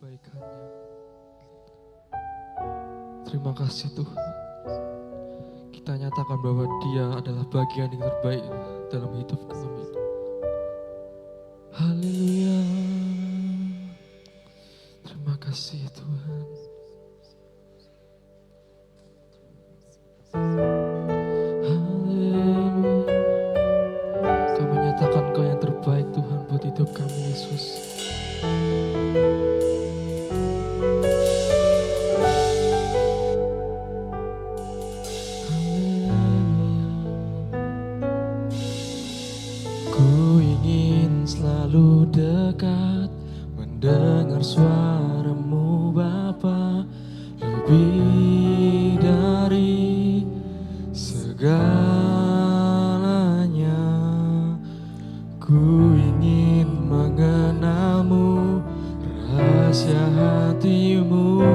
kebaikan-Nya. Terima kasih Tuhan. Kita nyatakan bahwa Dia adalah bagian yang terbaik dalam hidup kami. Haleluya. Terima kasih Tuhan. Haleluya. Kami nyatakan Kau yang terbaik Tuhan buat hidup kami Yesus. Selalu dekat mendengar suara-Mu Bapa, lebih dari segalanya. Ku ingin mengenal-Mu, rahasia hati-Mu,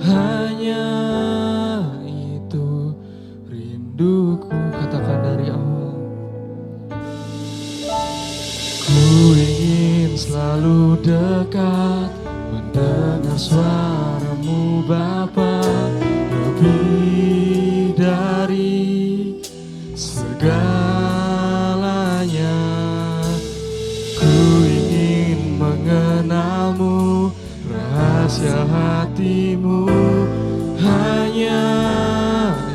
hanya itu rinduku. Katakan dari awal. Ku ingin selalu dekat mendengar suara-Mu Bapa, lebih dari segalanya. Ku ingin mengenal-Mu, rahasia hati-Mu, hanya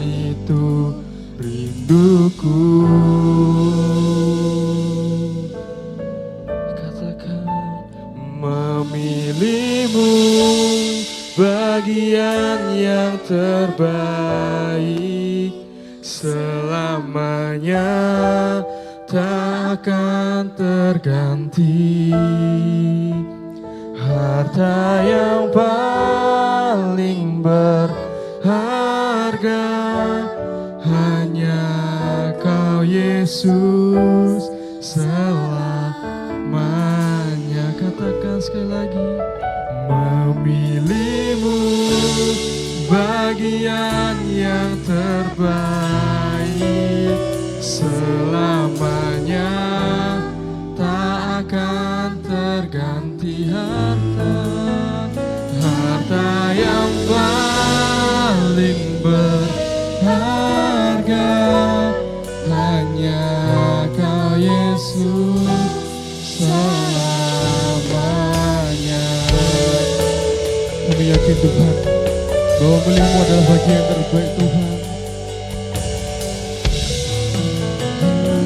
itu rinduku. Memilih-Mu bagian yang terbaik, selamanya takkan terganti. Harta yang paling berharga hanya Kau Yesus selamanya. Katakan sekali lagi. Memilih-Mu bagian yang terbaik, selamanya tak akan terganti. Harta yang paling berharga hanya Kau Yesus selamanya. Kami yakin Tuhan bahwa milih-Mu adalah bagian terbaik Tuhan.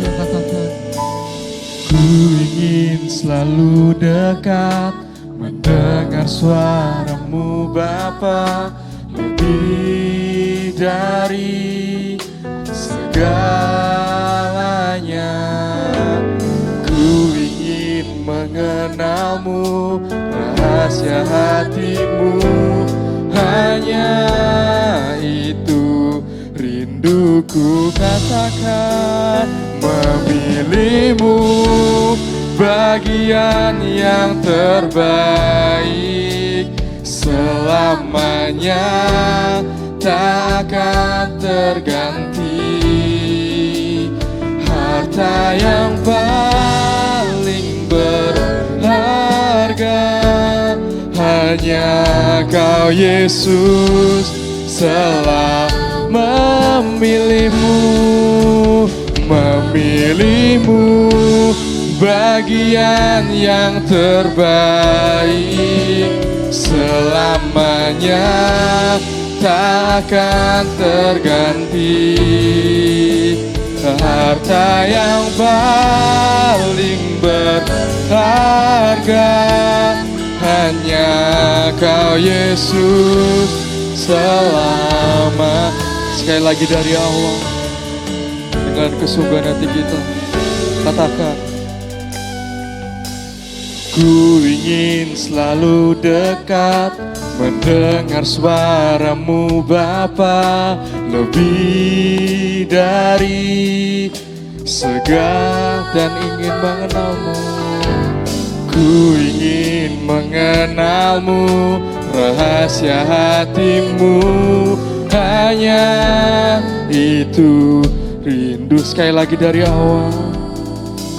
Katakan, ku ingin selalu dekat mendengar suara-Mu Bapa, lebih dari segalanya. Ku ingin mengenal-Mu, rahasia hati-Mu, hanya itu rinduku. Katakan, memilih-Mu bagian yang terbaik, selamanya takkan terganti. Harta yang paling berharga hanya Kau Yesus memilih-Mu, memilih-Mu bagian yang terbaik, selamanya takkan terganti. Harta yang paling berharga hanya Kau Yesus selama. Sekali lagi dari awal, dengan kesungguhan hati kita, katakan, ku ingin selalu dekat mendengar suara-Mu Bapa, lebih dari segala, dan ingin mengenal-Mu. Ku ingin mengenal-Mu, rahasia hati-Mu, hanya itu rindu. Sekali lagi dari awal,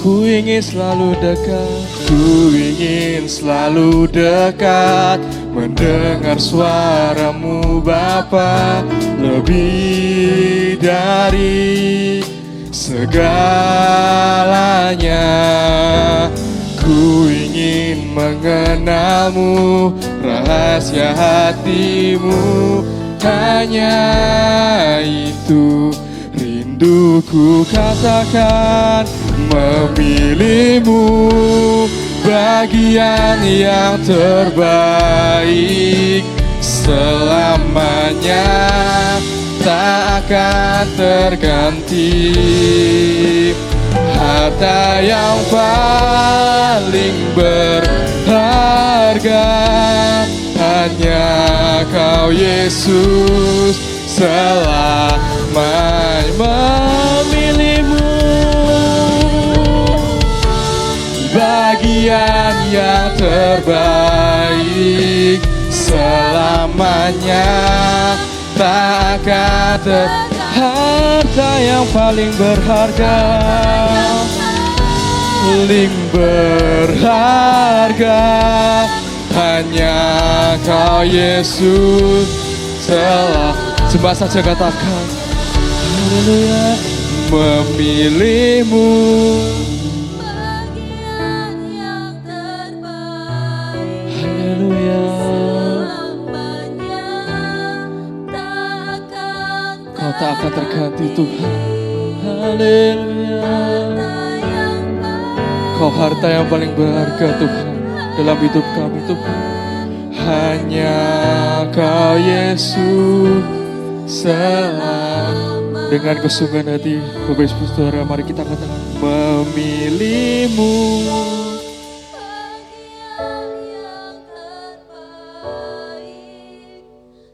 ku ingin selalu dekat, ku Ku ingin selalu dekat, mendengar suaramu Bapa, lebih dari segalanya. Ku ingin mengenalmu, rahasia hatimu, hanya itu rinduku. Katakan memilihmu, bagian yang terbaik selamanya, tak akan terganti. Harta yang paling berharga, hanya Kau Yesus, selamanya. Memilihmu, bagian yang terbaik selamanya, tak akan harta yang paling berharga, hanya Kau Yesus. Sembah saja, katakan haleluya. Memilihmu, bagian yang terbaik haleluya. selamanya, Kau tak akan terganti Tuhan, haleluya. Kau harta yang paling berharga Tuhan dalam hidup kami Tuhan, hanya Kau Yesus, selamanya. Dengan kesungguhan hati, Bapak Ibu Saudara, mari kita katakan memilihmu, bagian yang terbaik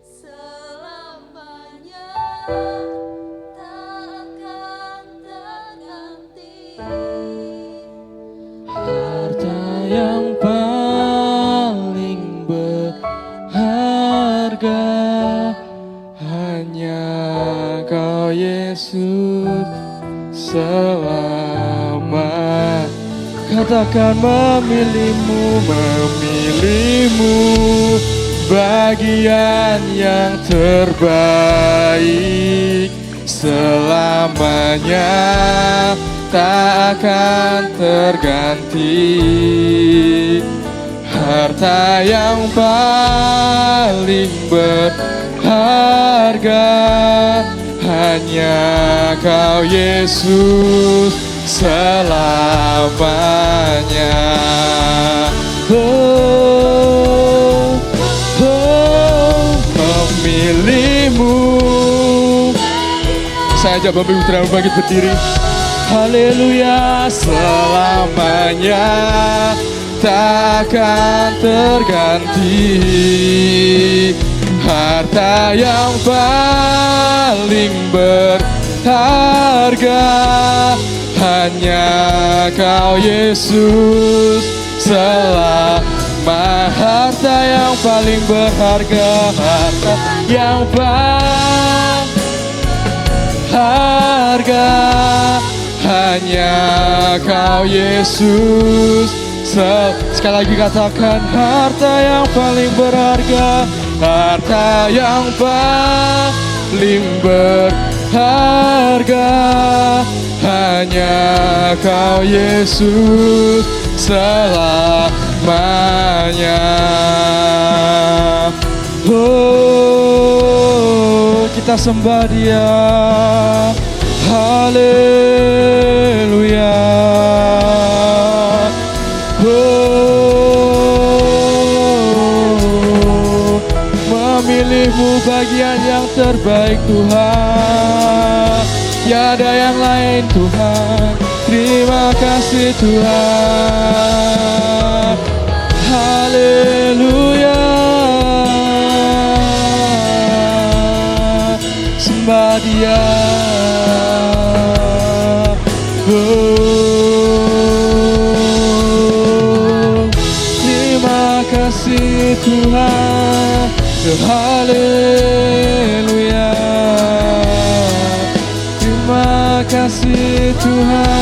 selamanya, tak akan terganti. harta yang paling berharga, hanya Kau Yesus, selamat. Katakan memilihmu, bagian yang terbaik selamanya, tak akan terganti. Harta yang paling berharga, hanya Kau Yesus, selamanya. Memilihmu. Saya ajak Bapak Ibu Saudara bangkit berdiri. Haleluya, selamanya, takkan terganti. Harta yang paling berharga, hanya Kau Yesus, selama. Harta yang paling berharga, harta yang berharga, hanya Kau Yesus. Sekali lagi katakan harta yang paling berharga, harta yang paling berharga, hanya Kau Yesus, selamanya. Oh, kita sembah Dia. Haleluya. Memilihmu bagian yang terbaik Tuhan, tiada yang lain Tuhan. Terima kasih Tuhan. Haleluya. Sembah Dia. Terima kasih Tuhan. Haleluya. Terima kasih Tuhan.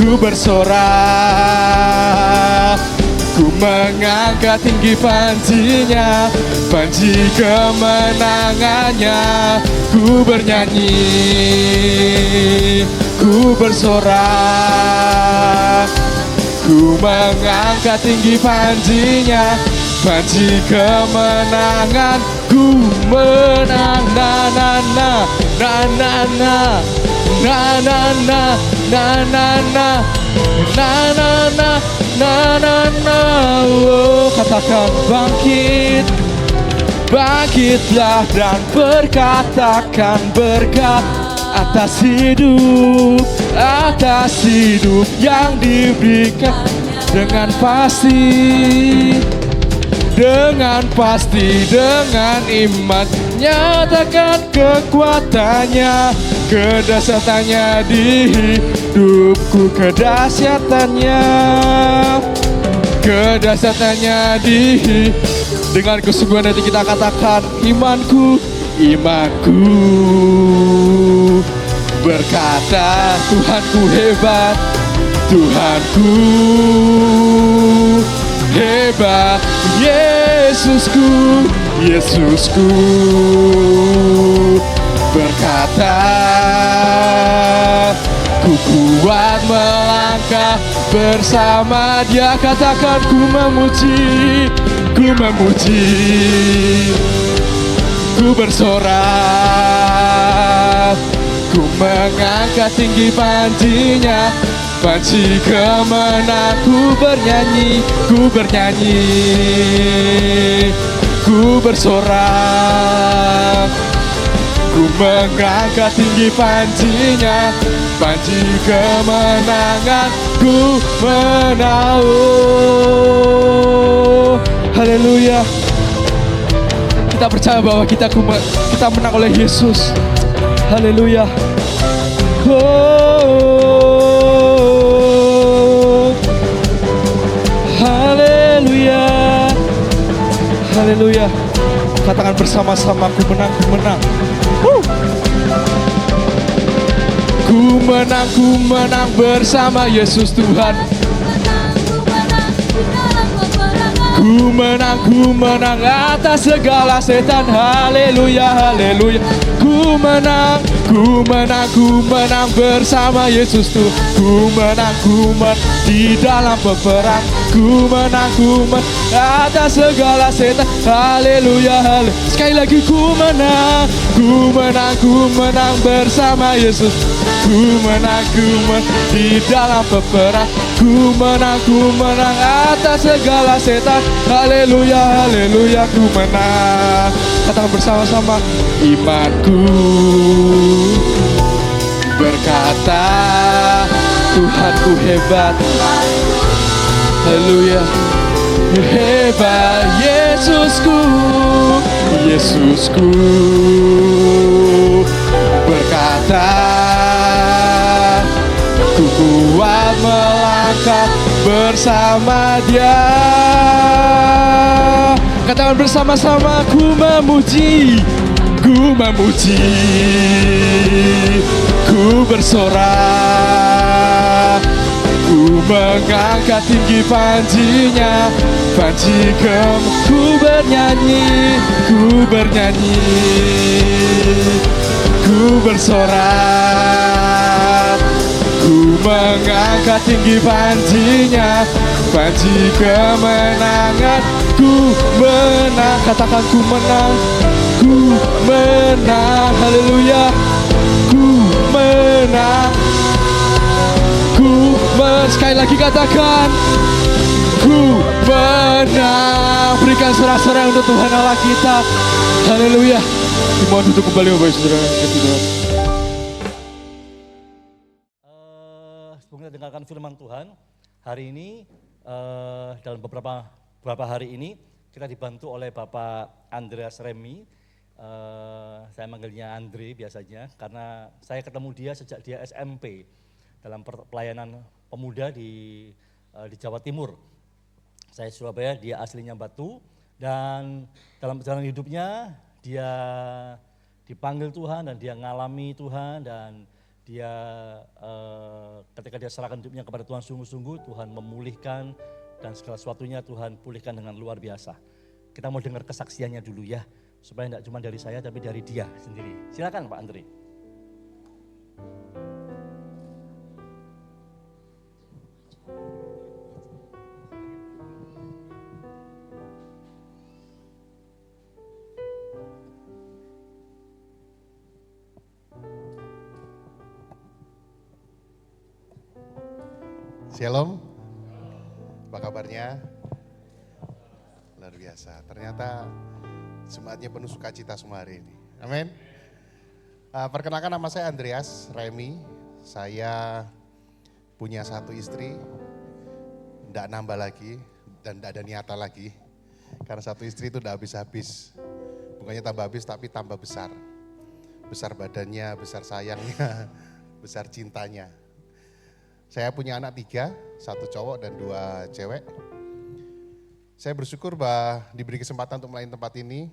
ku bersorak. Ku mengangkat tinggi panjinya, panji kemenangannya. Ku bernyanyi, ku bersorak. Ku mengangkat tinggi panjinya, panji kemenangan. Ku menang, na na na na na na na na na na na na na na na na na na. Oh, katakan bangkit, bangkitlah dan berkatakan berkat atas hidup yang diberikan dengan pasti, dengan pasti, dengan iman. Nyatakan kekuatannya, kedahsyatannya di hidupku, kedahsyatannya, kedahsyatannya di hidupku. Dengan kesungguhan hati kita katakan, imanku, imanku berkata, Tuhanku hebat, Tuhanku hebat. Yesusku, Yesusku berkata, ku kuat melangkah bersama Dia. Katakan, ku memuji, ku memuji, ku bersorak. Ku mengangkat tinggi panjinya, panji kemenang. Ku bernyanyi, ku bernyanyi, ku bersorak. Ku mengangkat tinggi panjinya, panji kemenangan. Ku menang. Oh, haleluya. Kita percaya bahwa kita menang oleh Yesus. Haleluya. Oh, haleluya. Haleluya. Katakan bersama-sama, ku menang, ku menang. Ku menang bersama Yesus Tuhan. Ku menang atas segala setan. Haleluya, haleluya. Ku menang bersama Yesus Tuhan. Ku menang di dalam peperang. Ku menang atas segala setan. Haleluya, haleluya. Sekali lagi, ku menang bersama Yesus. Ku menang di dalam peperang. Ku menang atas segala setan. Haleluya, haleluya. Ku menang. Katakan bersama-sama, imanku berkata, Tuhanku hebat. Haleluya, hebat. Yesusku, Yesusku berkata, ku kuat melangkah bersama Dia. Katakan bersama-sama, ku memuji, ku memuji, ku bersorak. Ku mengangkat tinggi panjinya, panji ku bernyanyi, ku bernyanyi, ku bersorak. Ku mengangkat tinggi panjinya, panji kemenangan. Ku menang, katakan ku menang, ku menang. Haleluya, ku menang. Sekali lagi katakan, ku menang. Berikan sorak-sorai untuk Tuhan Allah kita. Haleluya. Dimohon duduk kembali Bapak Ibu Saudara. Sebelum kita dengarkan firman Tuhan, hari ini dalam beberapa hari ini kita dibantu oleh Bapak Andreas Remi. Saya manggilnya Andre biasanya karena saya ketemu dia sejak dia SMP dalam pelayanan pemuda di Jawa Timur. Saya Surabaya, dia aslinya Batu, dan dalam perjalanan hidupnya dia dipanggil Tuhan dan dia ngalami Tuhan, dan Dia ketika dia serahkan hidupnya kepada Tuhan sungguh-sungguh, Tuhan memulihkan dan segala sesuatunya Tuhan pulihkan dengan luar biasa. Kita mau dengar kesaksiannya dulu ya, supaya tidak cuma dari saya tapi dari dia sendiri. Silakan Pak Andre. Shalom, apa kabarnya? Luar biasa, ternyata Jumatnya penuh sukacita semua hari ini. Amin. Perkenalkan, nama saya Andreas Remy. Saya punya satu istri, tidak nambah lagi dan tidak ada niatan lagi. Karena satu istri itu tidak habis-habis. Bukannya tambah habis tapi tambah besar. Besar badannya, besar sayangnya, besar cintanya. Saya punya anak 3, 1 cowok dan 2 cewek. Saya bersyukur bahwa diberi kesempatan untuk melayani tempat ini.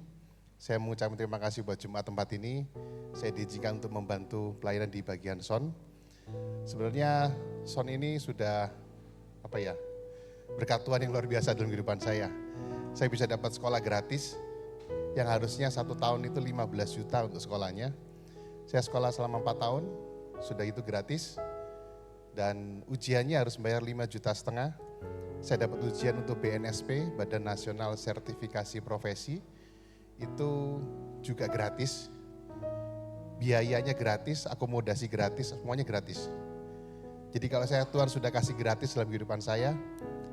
Saya mengucapkan terima kasih buat Jumat tempat ini. Saya diizinkan untuk membantu pelayanan di bagian sound. Sebenarnya sound ini sudah berkat Tuhan yang luar biasa dalam kehidupan saya. Saya bisa dapat sekolah gratis yang harusnya 1 tahun itu 15 juta untuk sekolahnya. Saya sekolah selama 4 tahun, sudah itu gratis. Dan ujiannya harus bayar 5,5 juta. Saya dapat ujian untuk BNSP, Badan Nasional Sertifikasi Profesi. Itu juga gratis. Biayanya gratis, akomodasi gratis, semuanya gratis. Jadi kalau Tuhan sudah kasih gratis dalam kehidupan saya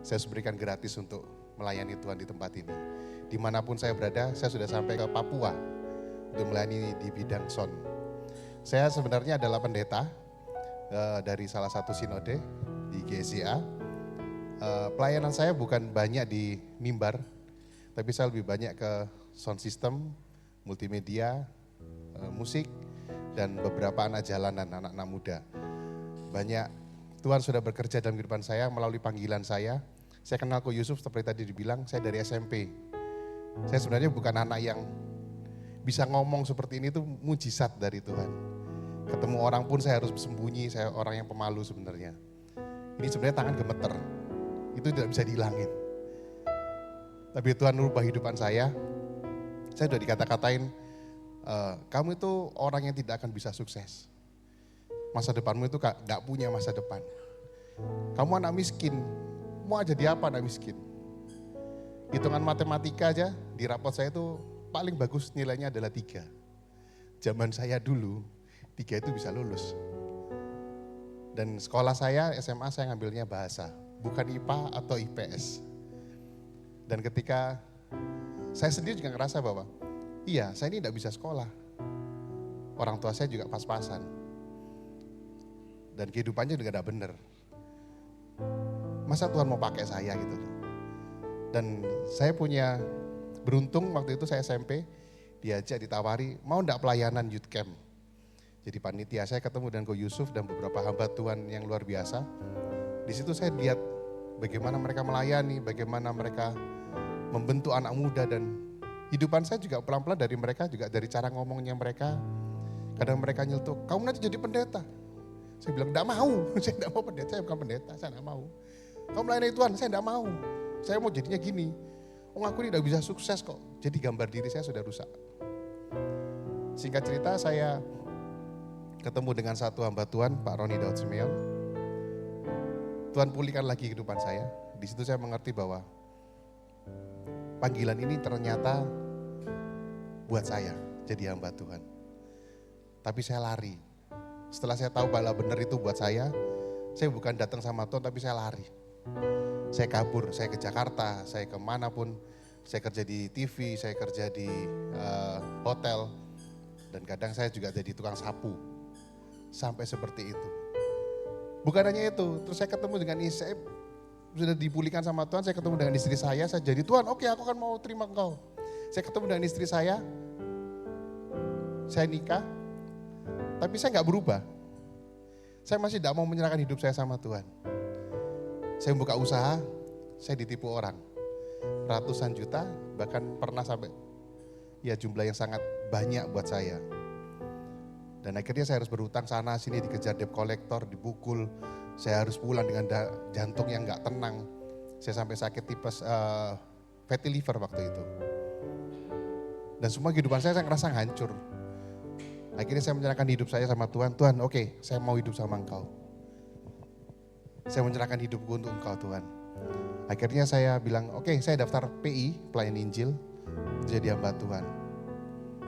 harus berikan gratis untuk melayani Tuhan di tempat ini. Dimanapun saya berada, saya sudah sampai ke Papua untuk melayani di bidang sound. Saya sebenarnya adalah pendeta dari salah satu sinode di GSIA. Pelayanan saya bukan banyak di mimbar, tapi saya lebih banyak ke sound system, multimedia, musik, dan beberapa anak jalanan, anak-anak muda. Banyak Tuhan sudah bekerja dalam kehidupan saya melalui panggilan saya. Saya kenal Ko Yusuf seperti tadi dibilang, saya dari SMP. Saya sebenarnya bukan anak yang bisa ngomong seperti ini, itu mujizat dari Tuhan. Ketemu orang pun saya harus sembunyi, saya orang yang pemalu sebenarnya. Ini sebenarnya tangan gemeter, itu tidak bisa dihilangin. Tapi Tuhan merubah kehidupan saya sudah dikata-katain, kamu itu orang yang tidak akan bisa sukses. Masa depanmu itu gak punya masa depan. Kamu anak miskin, mau jadi apa anak miskin? Hitungan matematika aja, di rapot saya itu paling bagus nilainya adalah 3. Zaman saya dulu, 3 itu bisa lulus. Dan sekolah saya, SMA saya ngambilnya bahasa, bukan IPA atau IPS. Dan ketika saya sendiri juga ngerasa bahwa, iya saya ini tidak bisa sekolah. Orang tua saya juga pas-pasan. Dan kehidupannya juga tidak benar. Masa Tuhan mau pakai saya gitu loh. Dan saya punya beruntung waktu itu saya SMP, diajak ditawari, mau enggak pelayanan youth camp. Jadi panitia, saya ketemu dengan Ko Yusuf dan beberapa hamba Tuhan yang luar biasa. Di situ saya lihat bagaimana mereka melayani, bagaimana mereka membentuk anak muda, dan hidupan saya juga pelan-pelan dari mereka, juga dari cara ngomongnya mereka. Kadang mereka nyeletuk, kamu nanti jadi pendeta. Saya bilang, enggak mau, saya enggak mau pendeta, saya bukan pendeta, saya enggak mau. Kamu melayani Tuhan, saya enggak mau. Saya mau jadinya gini, aku ini tidak bisa sukses kok. Jadi gambar diri saya sudah rusak. Singkat cerita, saya ketemu dengan satu hamba Tuhan, Pak Roni Daud Simeon. Tuhan pulihkan lagi kehidupan saya. Di situ saya mengerti bahwa panggilan ini ternyata buat saya jadi hamba Tuhan. Tapi saya lari. Setelah saya tahu bahwa benar itu buat saya bukan datang sama Tuhan, tapi saya lari. Saya kabur, saya ke Jakarta, saya kemanapun. Saya kerja di TV, saya kerja di hotel. Dan kadang saya juga jadi tukang sapu. Sampai seperti itu. Bukan hanya itu, terus saya ketemu dengan istri, saya sudah dipulihkan sama Tuhan, saya ketemu dengan istri saya jadi Tuhan, oke aku akan mau terima engkau. Saya ketemu dengan istri saya nikah, tapi saya nggak berubah. Saya masih tidak mau menyerahkan hidup saya sama Tuhan. Saya buka usaha, saya ditipu orang. Ratusan juta, bahkan pernah sampai jumlah yang sangat banyak buat saya. Dan akhirnya saya harus berhutang sana sini, dikejar debt collector, dipukul. Saya harus pulang dengan jantung yang gak tenang. Saya sampai sakit tipes fatty liver waktu itu. Dan semua kehidupan saya ngerasa hancur. Akhirnya saya menyerahkan hidup saya sama Tuhan. Tuhan, oke, saya mau hidup sama Engkau. Saya menyerahkan hidupku untuk Engkau, Tuhan. Akhirnya saya bilang, oke, saya daftar PI, pelayan Injil, jadi hamba Tuhan.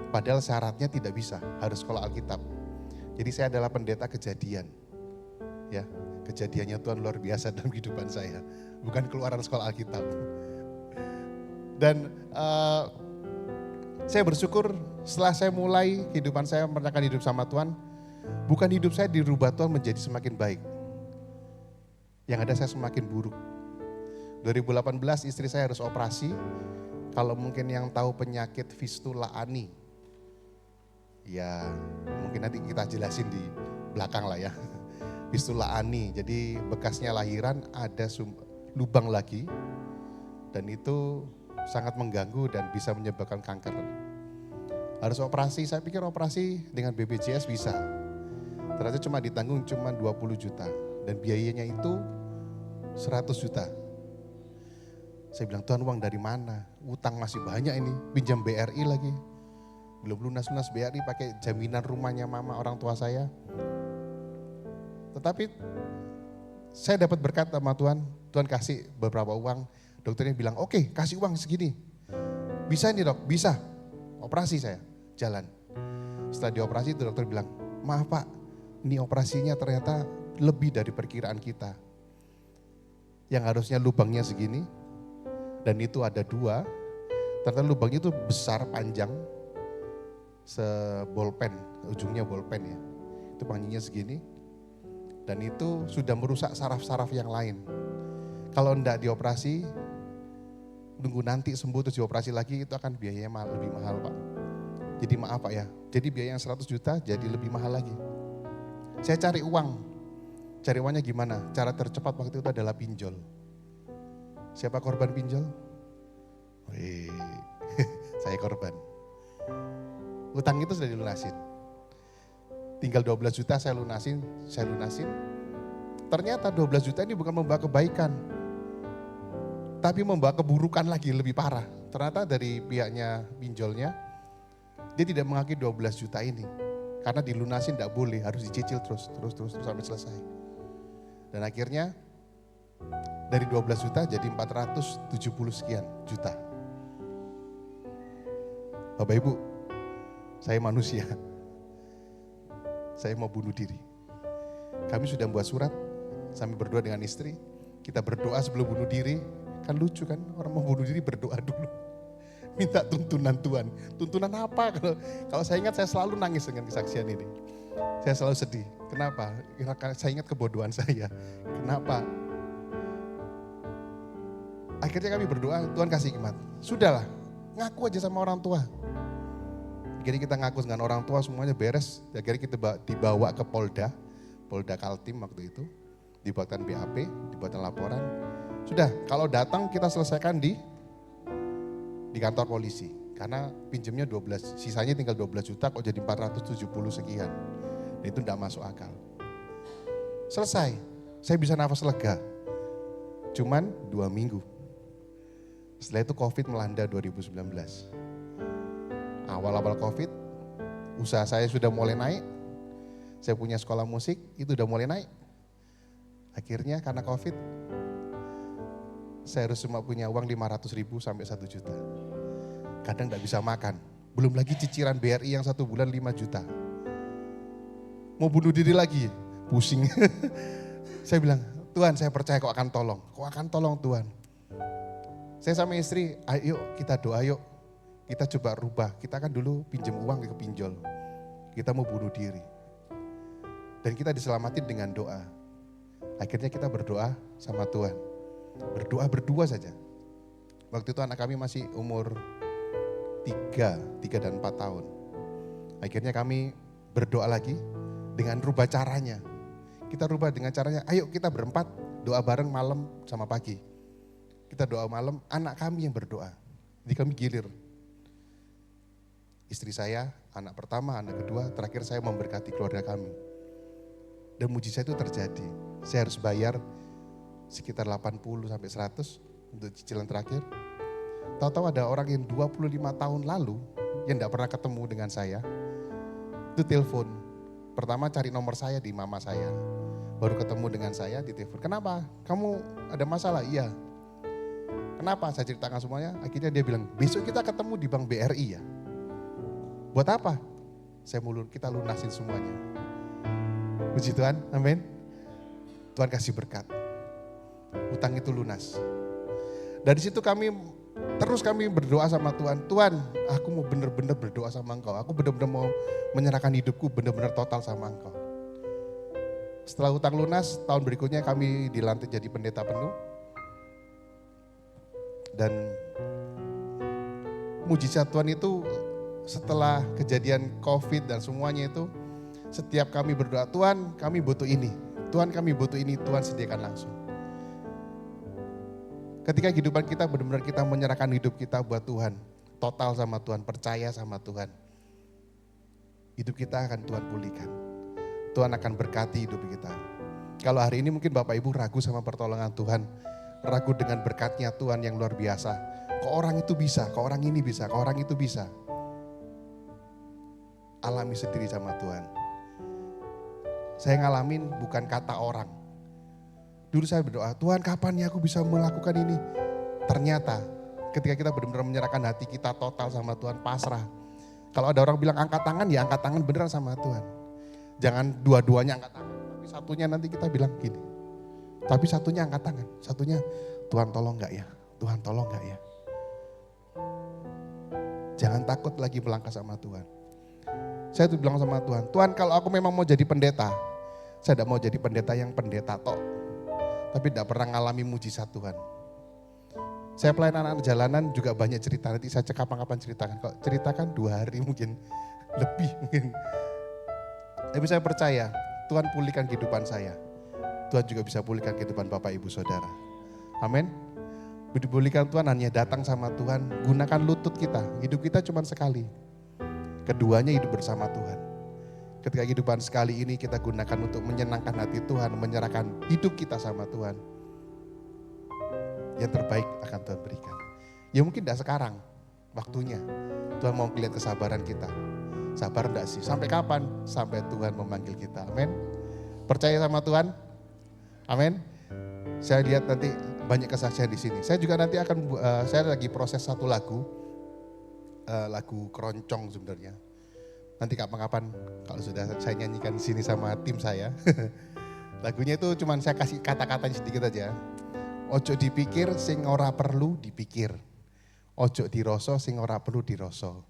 Padahal syaratnya tidak bisa, harus sekolah Alkitab. Jadi saya adalah pendeta kejadian. Ya, kejadiannya Tuhan luar biasa dalam kehidupan saya. Bukan keluaran sekolah Alkitab. Dan saya bersyukur setelah saya mulai kehidupan saya menyerahkan hidup sama Tuhan, bukan hidup saya dirubah Tuhan menjadi semakin baik. Yang ada saya semakin buruk. 2018 istri saya harus operasi. Kalau mungkin yang tahu penyakit fistula ani, ya mungkin nanti kita jelasin di belakang lah ya. Fistula ani, jadi bekasnya lahiran ada lubang lagi dan itu sangat mengganggu dan bisa menyebabkan kanker. Harus operasi, saya pikir operasi dengan BPJS bisa. Ternyata cuma ditanggung cuma 20 juta dan biayanya itu 100 juta. Saya bilang, Tuhan uang dari mana? Utang masih banyak ini, pinjam BRI lagi. Belum lunas-lunas BRI pakai jaminan rumahnya mama orang tua saya. Tetapi saya dapat berkat sama Tuhan, Tuhan kasih beberapa uang. Dokternya bilang, oke, kasih uang segini. Bisa nih dok, bisa. Operasi saya, jalan. Setelah dioperasi itu dokter bilang, maaf pak, ini operasinya ternyata lebih dari perkiraan kita. Yang harusnya lubangnya segini, dan itu ada 2. Ternyata lubangnya itu besar, panjang, sebolpen, ujungnya bolpen ya. Itu panjangnya segini. Dan itu sudah merusak saraf-saraf yang lain. Kalau enggak dioperasi, nunggu nanti sembuh terus dioperasi lagi itu akan biayanya lebih mahal pak. Jadi maaf pak ya, jadi biaya yang 100 juta jadi lebih mahal lagi. Saya cari uang, cari uangnya gimana? Cara tercepat waktu itu adalah pinjol. Siapa korban pinjol? Wih, saya korban. Utang itu sudah dilunasin. Tinggal 12 juta saya lunasin. Ternyata 12 juta ini bukan membawa kebaikan. Tapi membawa keburukan lagi lebih parah. Ternyata dari pihaknya pinjolnya, dia tidak mengakui 12 juta ini. Karena dilunasin tidak boleh, harus dicicil terus sampai selesai. Dan akhirnya dari 12 juta jadi 470 sekian juta. Bapak Ibu, saya manusia. Saya mau bunuh diri. Kami sudah membuat surat, sambil berdoa dengan istri. Kita berdoa sebelum bunuh diri. Kan lucu kan, orang mau bunuh diri berdoa dulu. Minta tuntunan Tuhan. Tuntunan apa? Kalau saya ingat saya selalu nangis dengan kesaksian ini. Saya selalu sedih. Kenapa? Saya ingat kebodohan saya. Kenapa? Akhirnya kami berdoa, Tuhan kasih hikmat. Sudahlah, ngaku aja sama orang tua. Jadi kita ngaku dengan orang tua semuanya beres. Akhirnya kita dibawa ke Polda Kaltim waktu itu. Dibuatkan BAP, dibuatkan laporan. Sudah, kalau datang kita selesaikan di kantor polisi. Karena pinjamnya 12, sisanya tinggal 12 juta kok jadi 470 sekian. Dan itu tidak masuk akal. Selesai, saya bisa nafas lega. Cuman 2 minggu. Setelah itu COVID melanda 2019. Awal-awal COVID, usaha saya sudah mulai naik. Saya punya sekolah musik, itu udah mulai naik. Akhirnya karena COVID, saya harus cuma punya uang 500 ribu sampai 1 juta. Kadang gak bisa makan. Belum lagi cicilan BRI yang 1 bulan 5 juta. Mau bunuh diri lagi, pusing. Saya bilang, Tuhan saya percaya kau akan tolong. Kau akan tolong Tuhan. Saya sama istri, ayo kita doa yuk. Kita coba rubah, kita kan dulu pinjam uang ke pinjol. Kita mau bunuh diri. Dan kita diselamatin dengan doa. Akhirnya kita berdoa sama Tuhan. Berdoa berdua saja. Waktu itu anak kami masih umur 3 dan 4 tahun. Akhirnya kami berdoa lagi dengan rubah caranya. Kita rubah dengan caranya, ayo kita berempat doa bareng malam sama pagi. Kita doa malam, anak kami yang berdoa. Jadi kami gilir. Istri saya anak pertama, anak kedua, terakhir saya memberkati keluarga kami. Dan mujizat itu terjadi. Saya harus bayar sekitar 80 sampai 100 untuk cicilan terakhir. Tahu-tahu ada orang yang 25 tahun lalu yang tidak pernah ketemu dengan saya, itu telepon. Pertama cari nomor saya di mama saya, baru ketemu dengan saya di telepon. Kenapa? Kamu ada masalah? Iya. Kenapa? Saya ceritakan semuanya. Akhirnya dia bilang, besok kita ketemu di Bank BRI ya. Buat apa? Kita lunasin semuanya. Puji Tuhan, amin. Tuhan kasih berkat. Utang itu lunas. Dari situ kami berdoa sama Tuhan. Tuhan, aku mau benar-benar berdoa sama Engkau. Aku benar-benar mau menyerahkan hidupku benar-benar total sama Engkau. Setelah utang lunas, tahun berikutnya kami dilantik jadi pendeta penuh. Dan mujizat Tuhan itu setelah kejadian COVID dan semuanya itu, setiap kami berdoa, Tuhan kami butuh ini, Tuhan kami butuh ini, Tuhan sediakan langsung. Ketika kehidupan kita benar-benar kita menyerahkan hidup kita buat Tuhan, total sama Tuhan, percaya sama Tuhan, hidup kita akan Tuhan pulihkan. Tuhan akan berkati hidup kita. Kalau hari ini mungkin Bapak Ibu ragu sama pertolongan Tuhan, ragu dengan berkatnya Tuhan yang luar biasa. Kok orang itu bisa, kok orang ini bisa, kok orang itu bisa. Alami sendiri sama Tuhan. Saya ngalamin bukan kata orang. Dulu saya berdoa, Tuhan kapan ya aku bisa melakukan ini? Ternyata ketika kita benar-benar menyerahkan hati kita total sama Tuhan, pasrah. Kalau ada orang bilang angkat tangan, ya angkat tangan beneran sama Tuhan. Jangan dua-duanya angkat tangan, tapi satunya nanti kita bilang gini. Tapi satunya angkat tangan, satunya Tuhan tolong gak ya? Tuhan tolong gak ya? Jangan takut lagi melangkah sama Tuhan. Saya tuh bilang sama Tuhan, Tuhan kalau aku memang mau jadi pendeta, saya tidak mau jadi pendeta yang pendeta tok. Tapi tidak pernah ngalami mujizat Tuhan. Saya pelayanan anak jalanan juga banyak cerita, nanti saya cek kapan-kapan ceritakan. Kok ceritakan 2 hari mungkin, lebih mungkin. Tapi saya percaya Tuhan pulihkan kehidupan saya. Tuhan juga bisa pulihkan kehidupan Bapak Ibu Saudara. Amin. Dipulihkan Tuhan hanya datang sama Tuhan, gunakan lutut kita. Hidup kita cuma sekali. Keduanya hidup bersama Tuhan. Ketika kehidupan sekali ini kita gunakan untuk menyenangkan hati Tuhan, menyerahkan hidup kita sama Tuhan. Yang terbaik akan Tuhan berikan. Ya mungkin tidak sekarang, waktunya. Tuhan mau melihat kesabaran kita. Sabar enggak sih? Sampai kapan? Sampai Tuhan memanggil kita. Amin. Percaya sama Tuhan? Amin. Saya lihat nanti banyak kesaksian di sini. Saya juga nanti akan, saya lagi proses satu lagu keroncong sebenarnya. Nanti kapan-kapan kalau sudah saya nyanyikan di sini sama tim saya. Lagunya itu cuman saya kasih kata-katanya sedikit aja. Ojo dipikir sing ora perlu dipikir. Ojo diroso sing ora perlu diroso.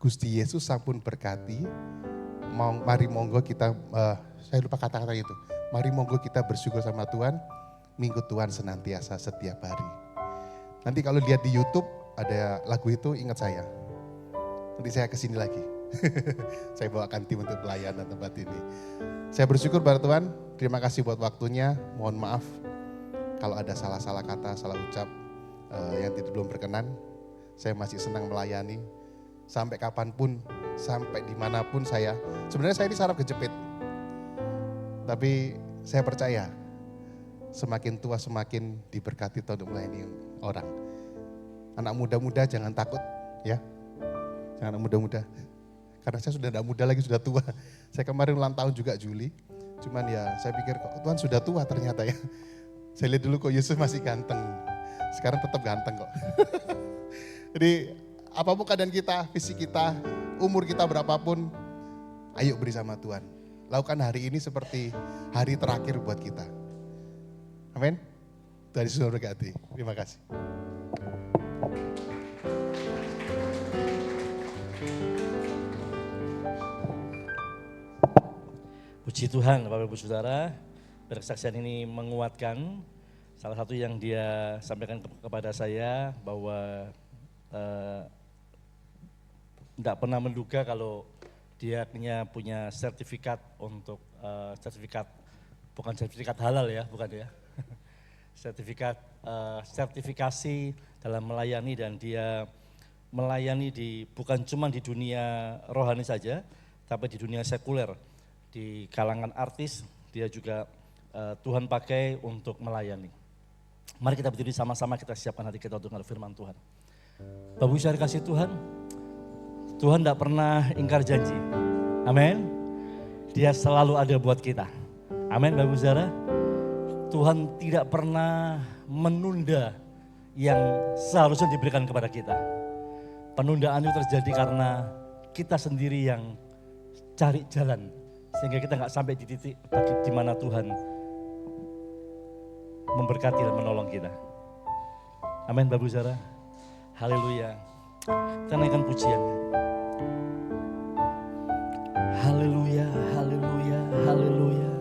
Gusti Yesus sampun berkati. Mari monggo kita, saya lupa kata-kata itu. Mari monggo kita bersyukur sama Tuhan. Minggu Tuhan senantiasa setiap hari. Nanti kalau lihat di YouTube ada lagu itu, ingat saya. Nanti saya kesini lagi. Saya bawakan tim untuk pelayanan tempat ini. Saya bersyukur pada Tuhan. Terima kasih buat waktunya. Mohon maaf kalau ada salah-salah kata, salah ucap yang belum berkenan. Saya masih senang melayani. Sampai kapanpun, sampai dimanapun saya. Sebenarnya saya ini saraf kejepit. Tapi saya percaya semakin tua semakin diberkati Tuhan untuk melayani orang. Anak muda-muda jangan takut ya. Jangan anak muda-muda. Karena saya sudah tidak muda lagi, sudah tua. Saya kemarin ulang tahun juga Juli. Cuman ya saya pikir kok Tuhan sudah tua ternyata ya. Saya lihat dulu kok Yesus masih ganteng. Sekarang tetap ganteng kok. Jadi apapun keadaan kita, fisik kita, umur kita berapapun, ayo beri sama Tuhan. Lakukan hari ini seperti hari terakhir buat kita. Amin. Tuhan Yesus memberkati. Terima kasih. Puji Tuhan Bapak Ibu Saudara, persaksian ini menguatkan. Salah satu yang dia sampaikan kepada saya bahwa tidak pernah menduga kalau dia punya sertifikat untuk bukan sertifikat halal ya, bukan ya. Sertifikasi dalam melayani dan dia melayani bukan cuma di dunia rohani saja, tapi di dunia sekuler, di kalangan artis dia juga Tuhan pakai untuk melayani. Mari kita berdiri sama-sama, kita siapkan hati kita untuk dengar firman Tuhan. Bapak Ibu saudara kasih Tuhan, Tuhan tidak pernah ingkar janji. Amin. Dia selalu ada buat kita. Amin Bapak Ibu saudara. Tuhan tidak pernah menunda yang seharusnya diberikan kepada kita. Penundaan itu terjadi karena kita sendiri yang cari jalan. Sehingga kita nggak sampai di titik di mana Tuhan memberkati dan menolong kita. Amin Bapak Ibu saudara. Haleluya. Kita naikkan pujian. Haleluya, haleluya, haleluya.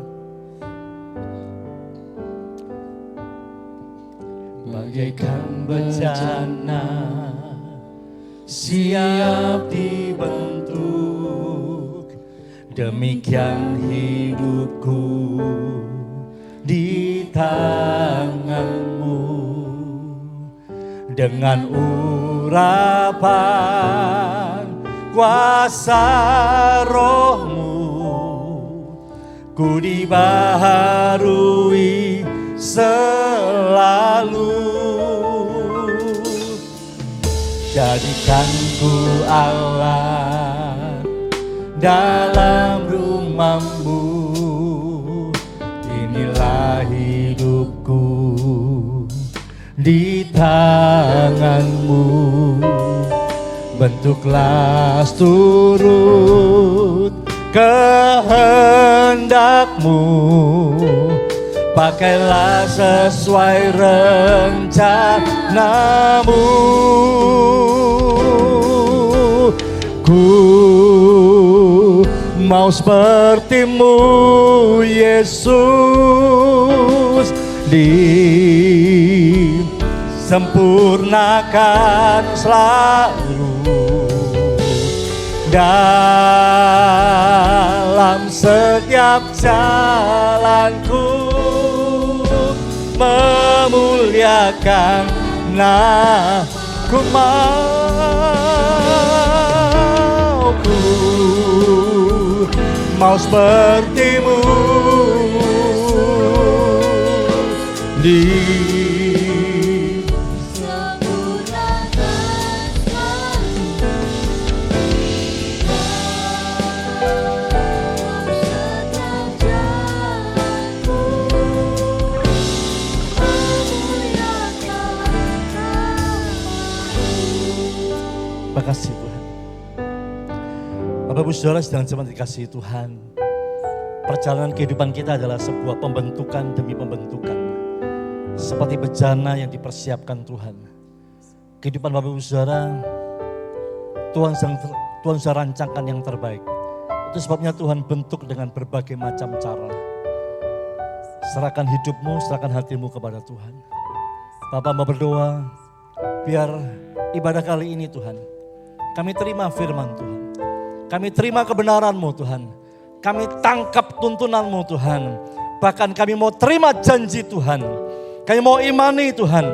Bagaikan bencana siap dibentuk, demikian hidupku di tanganmu. Dengan urapan kuasa rohmu, ku dibaharui selalu. Jadikan ku Allah dalam rumah-Mu, inilah hidupku di tangan-Mu. Bentuklah turut kehendak-Mu, pakailah sesuai rencana-Mu. Ku mau seperti-Mu Yesus, disempurnakan selalu dalam setiap jalanku, memuliakan ku mau seperti-Mu Terima kasih Tuhan. Bapak Ibu Saudara sedang jemaat dikasihi Tuhan. Perjalanan kehidupan kita adalah sebuah pembentukan demi pembentukan. Seperti bejana yang dipersiapkan Tuhan. Kehidupan Bapak Ibu Saudara, Tuhan sudah rancangkan yang terbaik. Itu sebabnya Tuhan bentuk dengan berbagai macam cara. Serahkan hidupmu, serahkan hatimu kepada Tuhan. Bapak mau berdoa, biar ibadah kali ini Tuhan, kami terima firman Tuhan. Kami terima kebenaran-Mu Tuhan. Kami tangkap tuntunan-Mu Tuhan. Bahkan kami mau terima janji Tuhan. Kami mau imani Tuhan.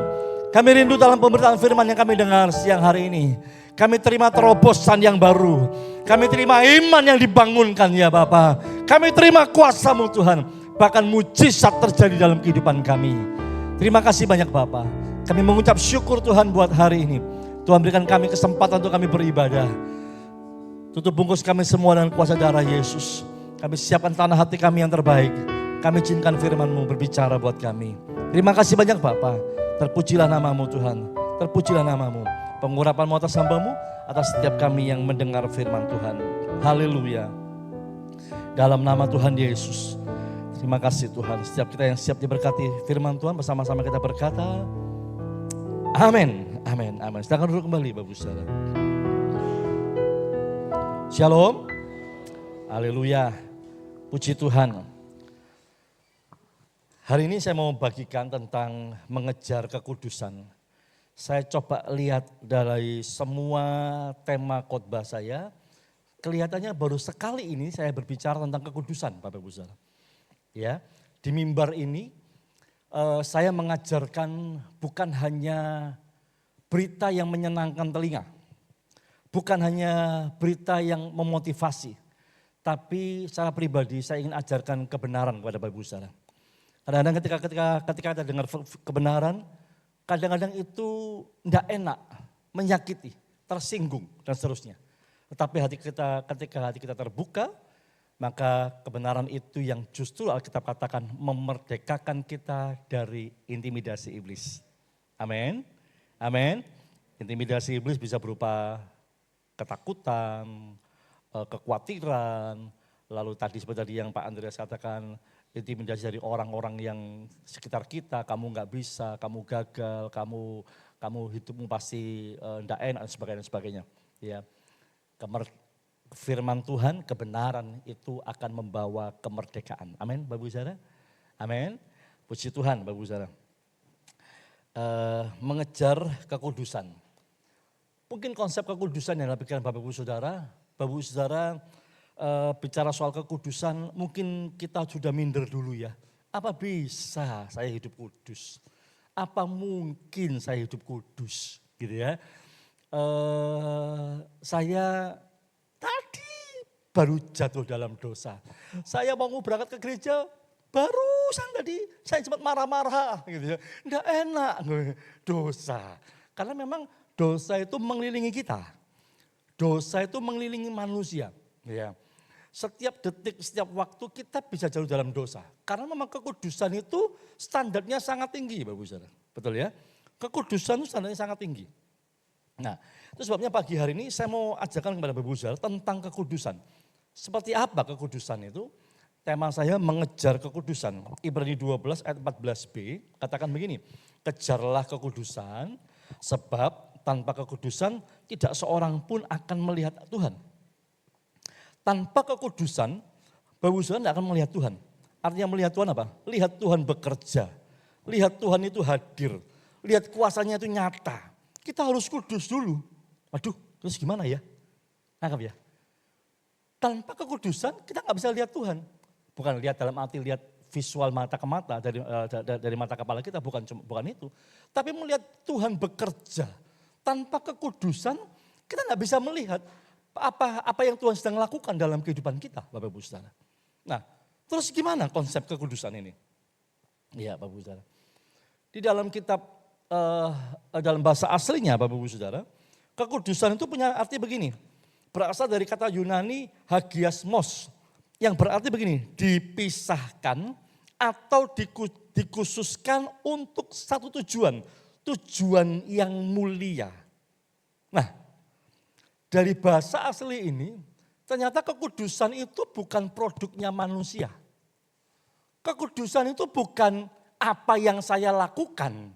Kami rindu dalam pemberitaan firman yang kami dengar siang hari ini. Kami terima terobosan yang baru. Kami terima iman yang dibangunkan ya Bapa. Kami terima kuasa-Mu Tuhan. Bahkan mujizat terjadi dalam kehidupan kami. Terima kasih banyak Bapa. Kami mengucap syukur Tuhan buat hari ini. Tuhan berikan kami kesempatan untuk kami beribadah. Tutup bungkus kami semua dengan kuasa darah Yesus. Kami siapkan tanah hati kami yang terbaik. Kami izinkan firman-Mu berbicara buat kami. Terima kasih banyak Bapa. Terpujilah nama-Mu Tuhan. Terpujilah nama-Mu. Pengurapan-Mu atas hamba-Mu. Atas setiap kami yang mendengar firman Tuhan. Haleluya. Dalam nama Tuhan Yesus. Terima kasih Tuhan. Setiap kita yang siap diberkati firman Tuhan, bersama-sama kita berkata, amin, amin, amin. Silakan duduk kembali Bapak Saudara. Shalom. Haleluya. Puji Tuhan. Hari ini saya mau bagikan tentang mengejar kekudusan. Saya coba lihat dari semua tema khotbah saya, kelihatannya baru sekali ini saya berbicara tentang kekudusan Bapak Ibu Saudara. Ya, di mimbar ini saya mengajarkan bukan hanya berita yang menyenangkan telinga, bukan hanya berita yang memotivasi, tapi secara pribadi saya ingin ajarkan kebenaran kepada Bapak Ibu Saudara. Kadang-kadang ketika kita dengar kebenaran, kadang-kadang itu tidak enak, menyakiti, tersinggung dan seterusnya. Tetapi ketika hati kita terbuka, maka kebenaran itu yang justru Alkitab katakan memerdekakan kita dari intimidasi iblis. Amin. Amin. Intimidasi iblis bisa berupa ketakutan, kekhawatiran, lalu tadi seperti tadi yang Pak Andreas katakan, intimidasi dari orang-orang yang sekitar kita, kamu nggak bisa, kamu gagal, kamu hidupmu pasti tidak enak dan sebagainya. Ya, firman Tuhan, kebenaran itu akan membawa kemerdekaan. Amin, Bapak Ibu Saudara. Amin. Puji Tuhan, Bapak Ibu Saudara. Mengejar kekudusan. Mungkin konsep kekudusan yang dipikiran Bapak Ibu Saudara, bicara soal kekudusan, mungkin kita sudah minder dulu ya. Apa bisa saya hidup kudus? Apa mungkin saya hidup kudus? Gitu ya. Saya tadi baru jatuh dalam dosa. Saya mau berangkat ke gereja, barusan tadi saya sempat marah-marah gitu ya. Nggak enak dosa. Karena memang dosa itu mengelilingi kita. Dosa itu mengelilingi manusia. Ya. Setiap detik, setiap waktu kita bisa jatuh dalam dosa. Karena memang kekudusan itu standarnya sangat tinggi Bapak Ibu Saudara. Betul ya? Kekudusan itu standarnya sangat tinggi. Nah, itu sebabnya pagi hari ini saya mau ajarkan kepada Bapak Ibu Saudara tentang kekudusan. Seperti apa kekudusan itu? Tema saya mengejar kekudusan. Ibrani 12 ayat 14b katakan begini. Kejarlah kekudusan sebab tanpa kekudusan tidak seorang pun akan melihat Tuhan. Tanpa kekudusan, Bapak Ibu Saudara tidak akan melihat Tuhan. Artinya melihat Tuhan apa? Lihat Tuhan bekerja. Lihat Tuhan itu hadir. Lihat kuasanya itu nyata. Kita harus kudus dulu. Waduh, terus gimana ya? Nangkap ya? Tanpa kekudusan kita nggak bisa lihat Tuhan. Bukan lihat dalam arti lihat visual mata ke mata dari mata kepala kita, bukan itu. Tapi melihat Tuhan bekerja. Tanpa kekudusan kita nggak bisa melihat apa yang Tuhan sedang lakukan dalam kehidupan kita, Bapak Ibu Saudara. Nah, terus gimana konsep kekudusan ini? Ya, Bapak Ibu Saudara. Di dalam kitab, dalam bahasa aslinya Bapak Ibu Saudara, kekudusan itu punya arti begini. Berasal dari kata Yunani hagiasmos, yang berarti begini, dipisahkan atau dikhususkan untuk satu tujuan yang mulia. Nah, dari bahasa asli ini, ternyata kekudusan itu bukan produknya manusia. Kekudusan itu bukan apa yang saya lakukan.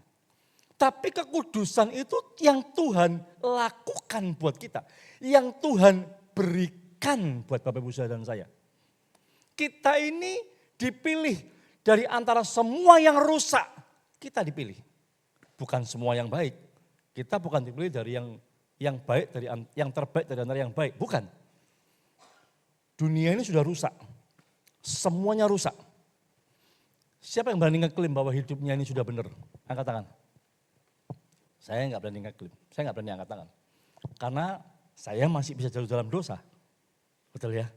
Tapi kekudusan itu yang Tuhan lakukan buat kita. Yang Tuhan berikan buat Bapak Ibu Saudara dan saya. Kita ini dipilih dari antara semua yang rusak. Kita dipilih. Bukan semua yang baik. Kita bukan dipilih dari yang baik, dari yang terbaik dari antara yang baik. Bukan. Dunia ini sudah rusak. Semuanya rusak. Siapa yang berani ngeklaim bahwa hidupnya ini sudah benar? Angkat tangan. Saya nggak berani ngeklaim. Saya nggak berani angkat tangan. Karena saya masih bisa jatuh dalam dosa. Betul ya?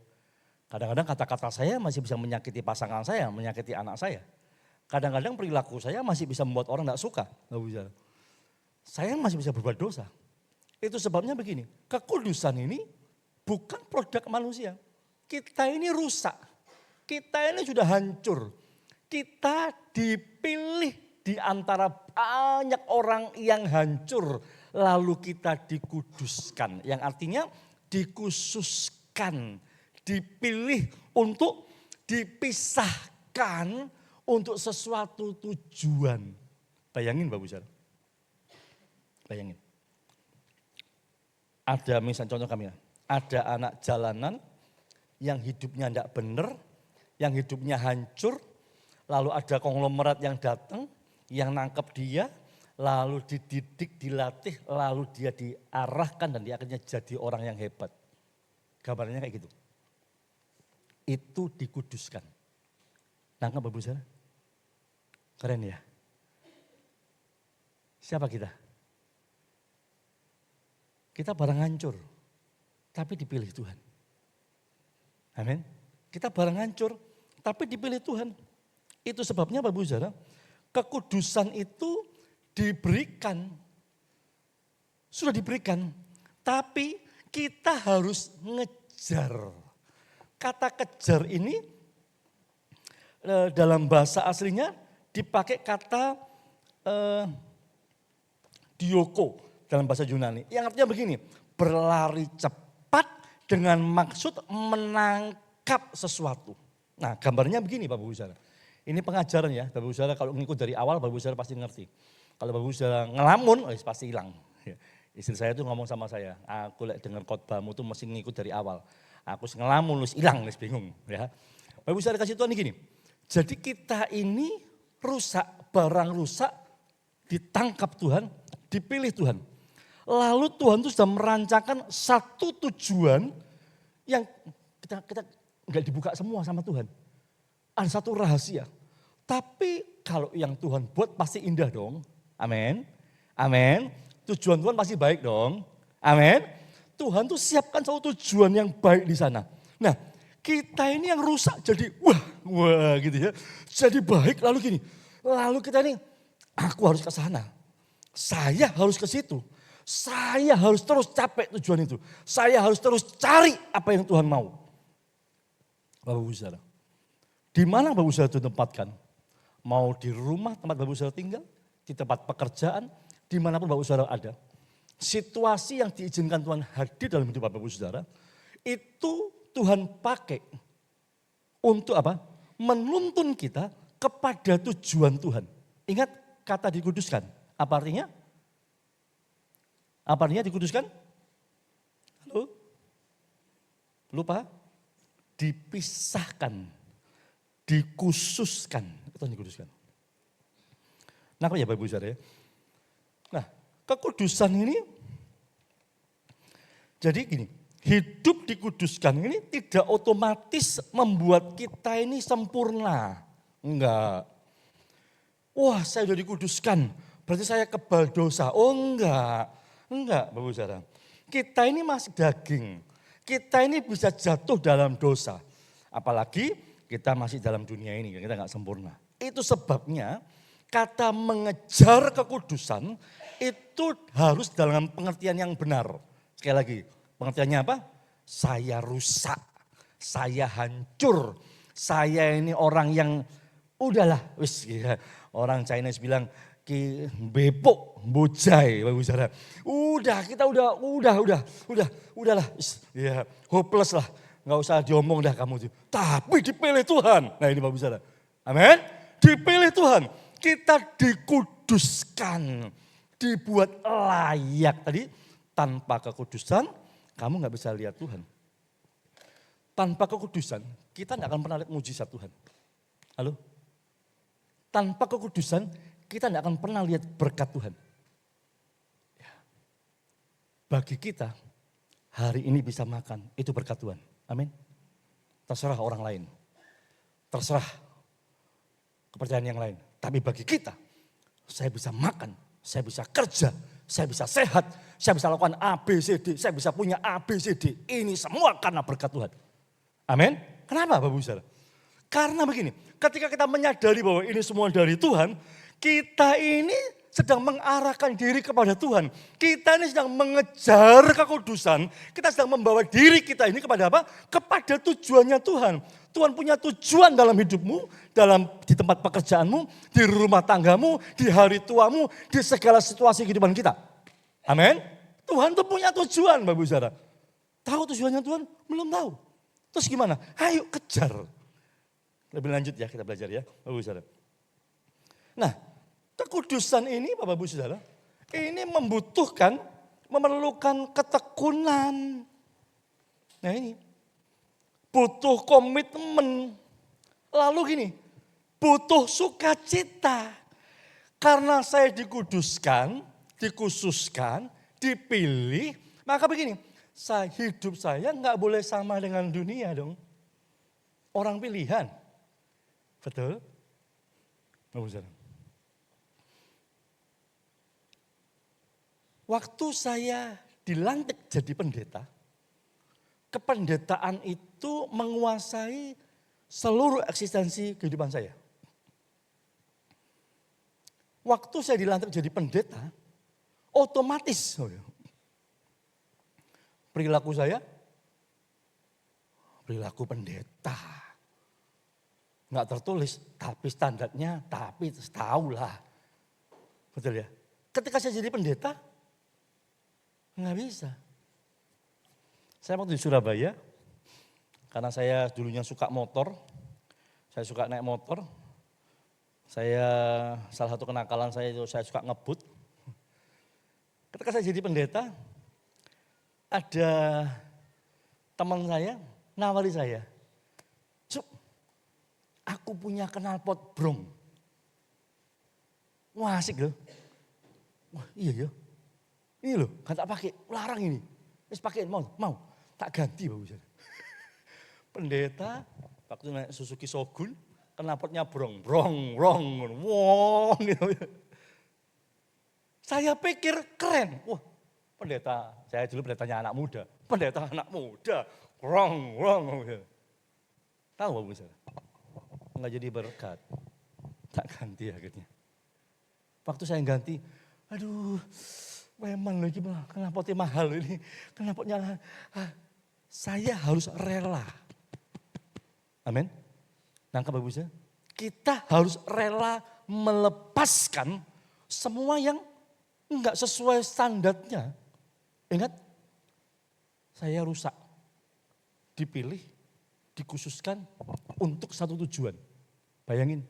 Kadang-kadang kata-kata saya masih bisa menyakiti pasangan saya, menyakiti anak saya. Kadang-kadang perilaku saya masih bisa membuat orang nggak suka. Nggak bisa. Saya masih bisa berbuat dosa. Itu sebabnya begini, kekudusan ini bukan produk manusia. Kita ini rusak. Kita ini sudah hancur. Kita dipilih di antara banyak orang yang hancur. Lalu kita dikuduskan. Yang artinya dikhususkan. Dipilih untuk dipisahkan untuk sesuatu tujuan. Bayangin Bapak Ibu Saudara. Bayangin. Ada misalnya contoh kami, ada anak jalanan yang hidupnya tidak benar, yang hidupnya hancur, lalu ada konglomerat yang datang, yang nangkep dia, lalu dididik, dilatih, lalu dia diarahkan dan dia akhirnya jadi orang yang hebat. Gambarnya kayak gitu. Itu dikuduskan. Nangkep Bapak Ibu Saudara? Keren ya? Siapa kita? Kita barang hancur. tapi dipilih Tuhan. Amin. Kita barang hancur, tapi dipilih Tuhan. Itu sebabnya Bapak Ibu Saudara, kekudusan itu diberikan. Sudah diberikan, tapi kita harus ngejar. Kata kejar ini dalam bahasa aslinya dipakai kata dioko dalam bahasa Yunani. Yang artinya begini, berlari cepat dengan maksud menangkap sesuatu. Nah gambarnya begini Bapak Ibu Saudara. Ini pengajaran ya, Bapak Ibu Saudara kalau ngikut dari awal Bapak Ibu Saudara pasti ngerti. Kalau Bapak Ibu Saudara ngelamun, pasti hilang. Istri saya tuh ngomong sama saya, aku dengar khotbahmu tuh mesti ngikut dari awal. Aku ngelamun, hilang, bingung. Ya. Bapak Ibu Saudara kasih Tuhan ini gini, jadi kita ini rusak, barang rusak, ditangkap Tuhan, dipilih Tuhan. Lalu Tuhan tuh sudah merancangkan satu tujuan yang kita nggak dibuka semua sama Tuhan. Ada satu rahasia. Tapi kalau yang Tuhan buat pasti indah dong. Amin. Amin. Tujuan Tuhan pasti baik dong. Amin. Tuhan tuh siapkan satu tujuan yang baik di sana. Nah kita ini yang rusak jadi wah gitu ya. Jadi baik lalu gini. Lalu kita ini aku harus ke sana. Saya harus ke situ. Saya harus terus capek tujuan itu. Saya harus terus cari apa yang Tuhan mau. Bapak Ibu Saudara. Di mana Bapak Ibu Saudara ditempatkan? Mau di rumah tempat Bapak Ibu Saudara tinggal, di tempat pekerjaan, dimanapun Bapak Ibu Saudara ada. Situasi yang diizinkan Tuhan hadir dalam hidup Bapak Ibu Saudara, itu Tuhan pakai untuk apa? Menuntun kita kepada tujuan Tuhan. Ingat kata dikuduskan, apa artinya? Apa artinya dikuduskan? Halo? Lupa? Dipisahkan, dikhususkan, itu yang dikuduskan. Kenapa ya Bapak Ibu Saudara ya? Nah, kekudusan ini, jadi gini, hidup dikuduskan ini tidak otomatis membuat kita ini sempurna. Enggak. Wah saya sudah dikuduskan, berarti saya kebal dosa. Oh enggak, enggak Bapak Ibu Saudara. Kita ini masih daging, kita ini bisa jatuh dalam dosa. Apalagi kita masih dalam dunia ini, kita enggak sempurna. Itu sebabnya kata mengejar kekudusan itu harus dalam pengertian yang benar. Sekali lagi, pengertiannya apa? Saya rusak, saya hancur, saya ini orang yang udahlah, wis ya. Orang Chinese bilang ki bepok, bojai, Bapak Ibu Saudara. Kita udahlah, ya hopeless lah, nggak usah diomong dah kamu itu. Tapi dipilih Tuhan. Nah ini Bapak Ibu Saudara. Amin. Dipilih Tuhan. Kita dikuduskan, dibuat layak. Tadi tanpa kekudusan kamu nggak bisa lihat Tuhan. Tanpa kekudusan kita nggak akan pernah lihat mujizat Tuhan. Halo? Tanpa kekudusan kita nggak akan pernah lihat berkat Tuhan. Ya. Bagi kita hari ini bisa makan itu berkat Tuhan. Amin. Terserah orang lain. Terserah kepercayaan yang lain. Tapi bagi kita, saya bisa makan, saya bisa kerja, saya bisa sehat, saya bisa lakukan ABCD, saya bisa punya ABCD. Ini semua karena berkat Tuhan. Amin. Kenapa Bapak Ibu Saudara? Karena begini, ketika kita menyadari bahwa ini semua dari Tuhan, kita ini sedang mengarahkan diri kepada Tuhan. Kita ini sedang mengejar kekudusan, kita sedang membawa diri kita ini kepada apa? Kepada tujuannya Tuhan. Tuhan punya tujuan dalam hidupmu, di tempat pekerjaanmu, di rumah tanggamu, di hari tuamu, di segala situasi kehidupan kita. Amin. Tuhan tuh punya tujuan Bapak Ibu Saudara. Tahu tujuannya Tuhan? Belum tahu. Terus gimana? Ayo kejar. Lebih lanjut ya kita belajar ya Bapak Ibu Saudara. Nah kekudusan ini Bapak Ibu Saudara, ini memerlukan ketekunan. Nah ini. Butuh komitmen. Lalu gini, butuh sukacita. Karena saya dikuduskan, dikhususkan, dipilih. Maka begini, hidup saya nggak boleh sama dengan dunia dong. Orang pilihan. Betul? Waktu saya dilantik jadi pendeta, kependetaan itu menguasai seluruh eksistensi kehidupan saya. Waktu saya dilantik jadi pendeta, otomatis perilaku saya, perilaku pendeta. Nggak tertulis, tapi standarnya, tapi tahu lah. Betul ya? Ketika saya jadi pendeta, nggak bisa. Saya waktu di Surabaya, karena saya dulunya suka motor, saya suka naik motor. Salah satu kenakalan saya itu saya suka ngebut. Ketika saya jadi pendeta, ada teman saya nawari saya, "Cuk, aku punya knalpot brong." Wah, asik loh. Wah, iya ya. Ini loh, kan tak pakai, larang ini. Terus pakai mau, tak ganti bagus. Pendeta waktu naik Suzuki Shogun, knalpotnya brong, wong gitu. Saya pikir keren. Wah, pendeta, saya dulu pendetanya anak muda. Pendeta anak muda, brong. Tahu bagus. Enggak jadi berkat. Tak ganti akhirnya. Waktu saya ganti, aduh, memang lagi knalpotnya mahal ini. Knalpotnya saya harus rela. Amin. Nangkap Bapak Ibu? Kita harus rela melepaskan semua yang enggak sesuai standarnya. Ingat, saya rusak. Dipilih, dikhususkan untuk satu tujuan. Bayangin,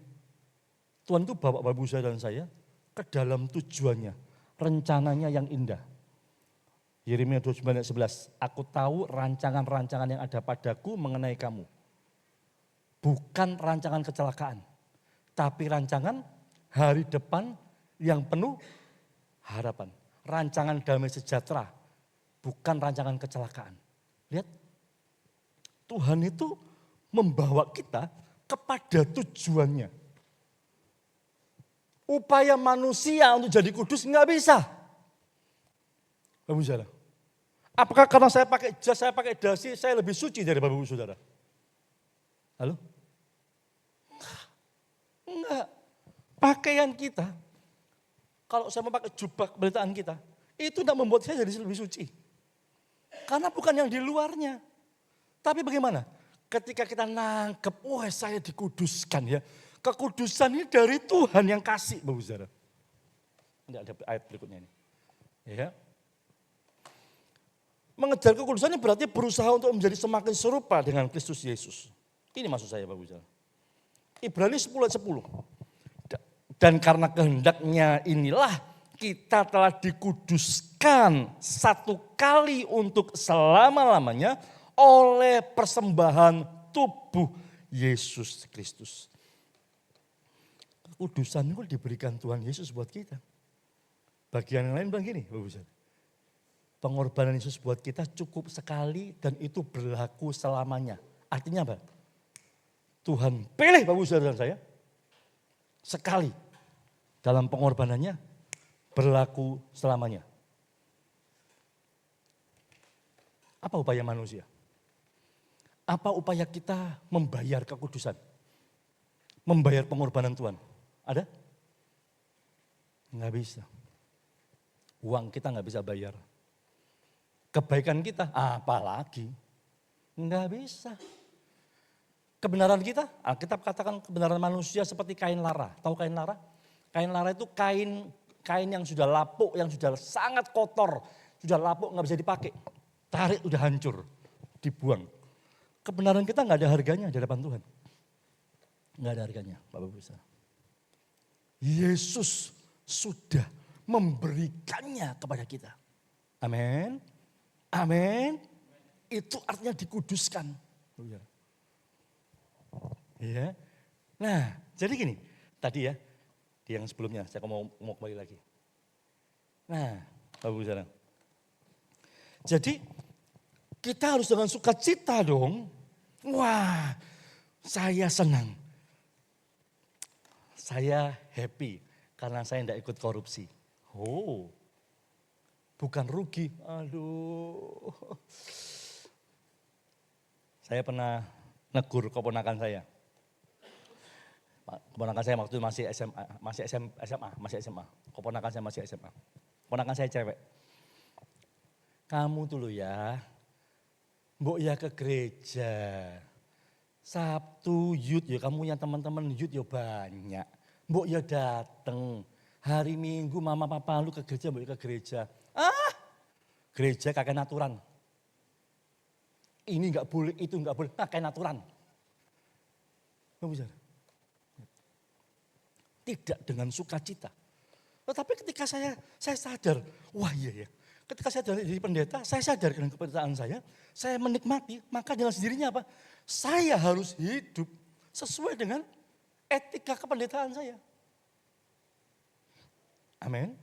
Tuhan itu bawa Bapak Ibu dan saya ke dalam tujuannya, rencananya yang indah. Yeremia 29 ayat 11, aku tahu rancangan-rancangan yang ada padaku mengenai kamu. Bukan rancangan kecelakaan, tapi rancangan hari depan yang penuh harapan. Rancangan damai sejahtera, bukan rancangan kecelakaan. Lihat, Tuhan itu membawa kita kepada tujuannya. Upaya manusia untuk jadi kudus nggak bisa. Bapak Ibu Saudara, apakah karena saya pakai jas, saya pakai dasi, saya lebih suci dari Bapak Ibu Saudara? Halo? Enggak. Pakaian kita, kalau saya mau pakai jubah keberitaan kita, itu tidak membuat saya jadi lebih suci. Karena bukan yang di luarnya. Tapi bagaimana? Ketika kita nangkep, wah saya dikuduskan ya. Kekudusan ini dari Tuhan yang kasih, Bapak Saudara. Ini ada ayat berikutnya ini. Ya. Mengejar kekudusan ini berarti berusaha untuk menjadi semakin serupa dengan Kristus Yesus. Ini maksud saya Bapak Saudara. Ibrani 10 ayat 10. Dan karena kehendaknya inilah kita telah dikuduskan satu kali untuk selama-lamanya oleh persembahan tubuh Yesus Kristus. Kekudusan itu diberikan Tuhan Yesus buat kita. Bagian yang lain bilang gini, Bapak Ibu. Pengorbanan Yesus buat kita cukup sekali dan itu berlaku selamanya. Artinya apa? Tuhan pilih Bapak Ibu dan saya sekali dalam pengorbanannya berlaku selamanya. Apa upaya manusia? Apa upaya kita membayar kekudusan? Membayar pengorbanan Tuhan? Ada? Enggak bisa. Uang kita enggak bisa bayar. Kebaikan kita apalagi? Enggak bisa. Kebenaran kita, Alkitab katakan kebenaran manusia seperti kain lara. Tahu kain lara? Kain lara itu kain yang sudah lapuk, yang sudah sangat kotor. Sudah lapuk, nggak bisa dipakai. Tarik udah hancur, dibuang. Kebenaran kita nggak ada harganya di hadapan Tuhan. Nggak ada harganya, Bapak Ibu. Yesus sudah memberikannya kepada kita. Amin. Amin. Itu artinya dikuduskan. Ya. Nah, jadi gini, tadi ya, di yang sebelumnya saya mau kembali lagi. Nah, Bapak Ibu Saudara. Jadi kita harus dengan sukacita dong. Wah, saya senang. Saya happy karena saya tidak ikut korupsi. Oh, bukan rugi. Aduh. Saya pernah negur keponakan saya. Keponakan saya waktu itu masih SMA. Keponakan saya masih SMA. Keponakan saya cewek. Kamu dulu ya, mbok ya ke gereja. Sabtu youth ya, kamu yang teman-teman youth ya banyak. Mbok ya dateng. Hari Minggu mama papa lu ke gereja, mbok ya ke gereja. Gereja kakek aturan. Ini enggak boleh, itu enggak boleh, kakek aturan. Bisa. Tidak dengan sukacita. Tetapi ketika saya sadar, wah iya ya. Ketika saya jadi pendeta, saya sadar dengan kependetaan saya menikmati, maka dengan sendirinya apa? Saya harus hidup sesuai dengan etika kependetaan saya. Amin.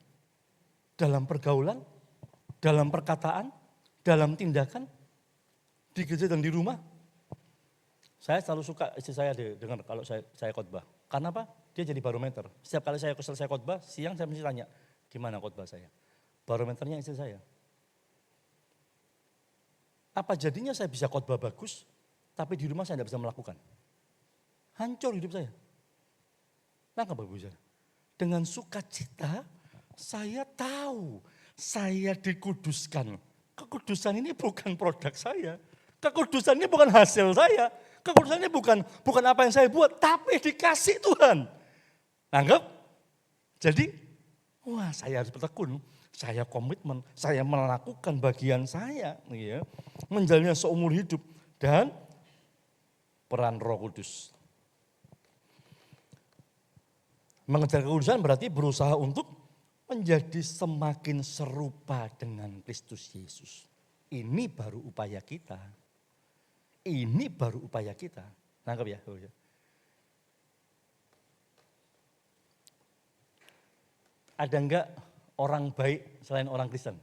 Dalam pergaulan, dalam perkataan, dalam tindakan, di gereja dan di rumah. Saya selalu suka istri saya dengar kalau saya khotbah. Karena apa? Dia jadi barometer. Setiap kali saya selesai khotbah, siang saya mesti tanya, gimana khotbah saya? Barometernya istri saya. Apa jadinya saya bisa khotbah bagus, tapi di rumah saya tidak bisa melakukan? Hancur hidup saya. Nangkap Bapak Ibu? Dengan sukacita, saya tahu saya dikuduskan. Kekudusan ini bukan produk saya. Kekudusan ini bukan hasil saya. Kekudusan ini bukan apa yang saya buat, tapi dikasih Tuhan. Nangkep? Jadi, wah saya harus bertekun. Saya komitmen, saya melakukan bagian saya. Ya, menjalannya seumur hidup. Dan peran Roh Kudus. Mengejar kekudusan berarti berusaha untuk menjadi semakin serupa dengan Kristus Yesus. Ini baru upaya kita. Ini baru upaya kita. Nangkep ya? Ada enggak orang baik selain orang Kristen?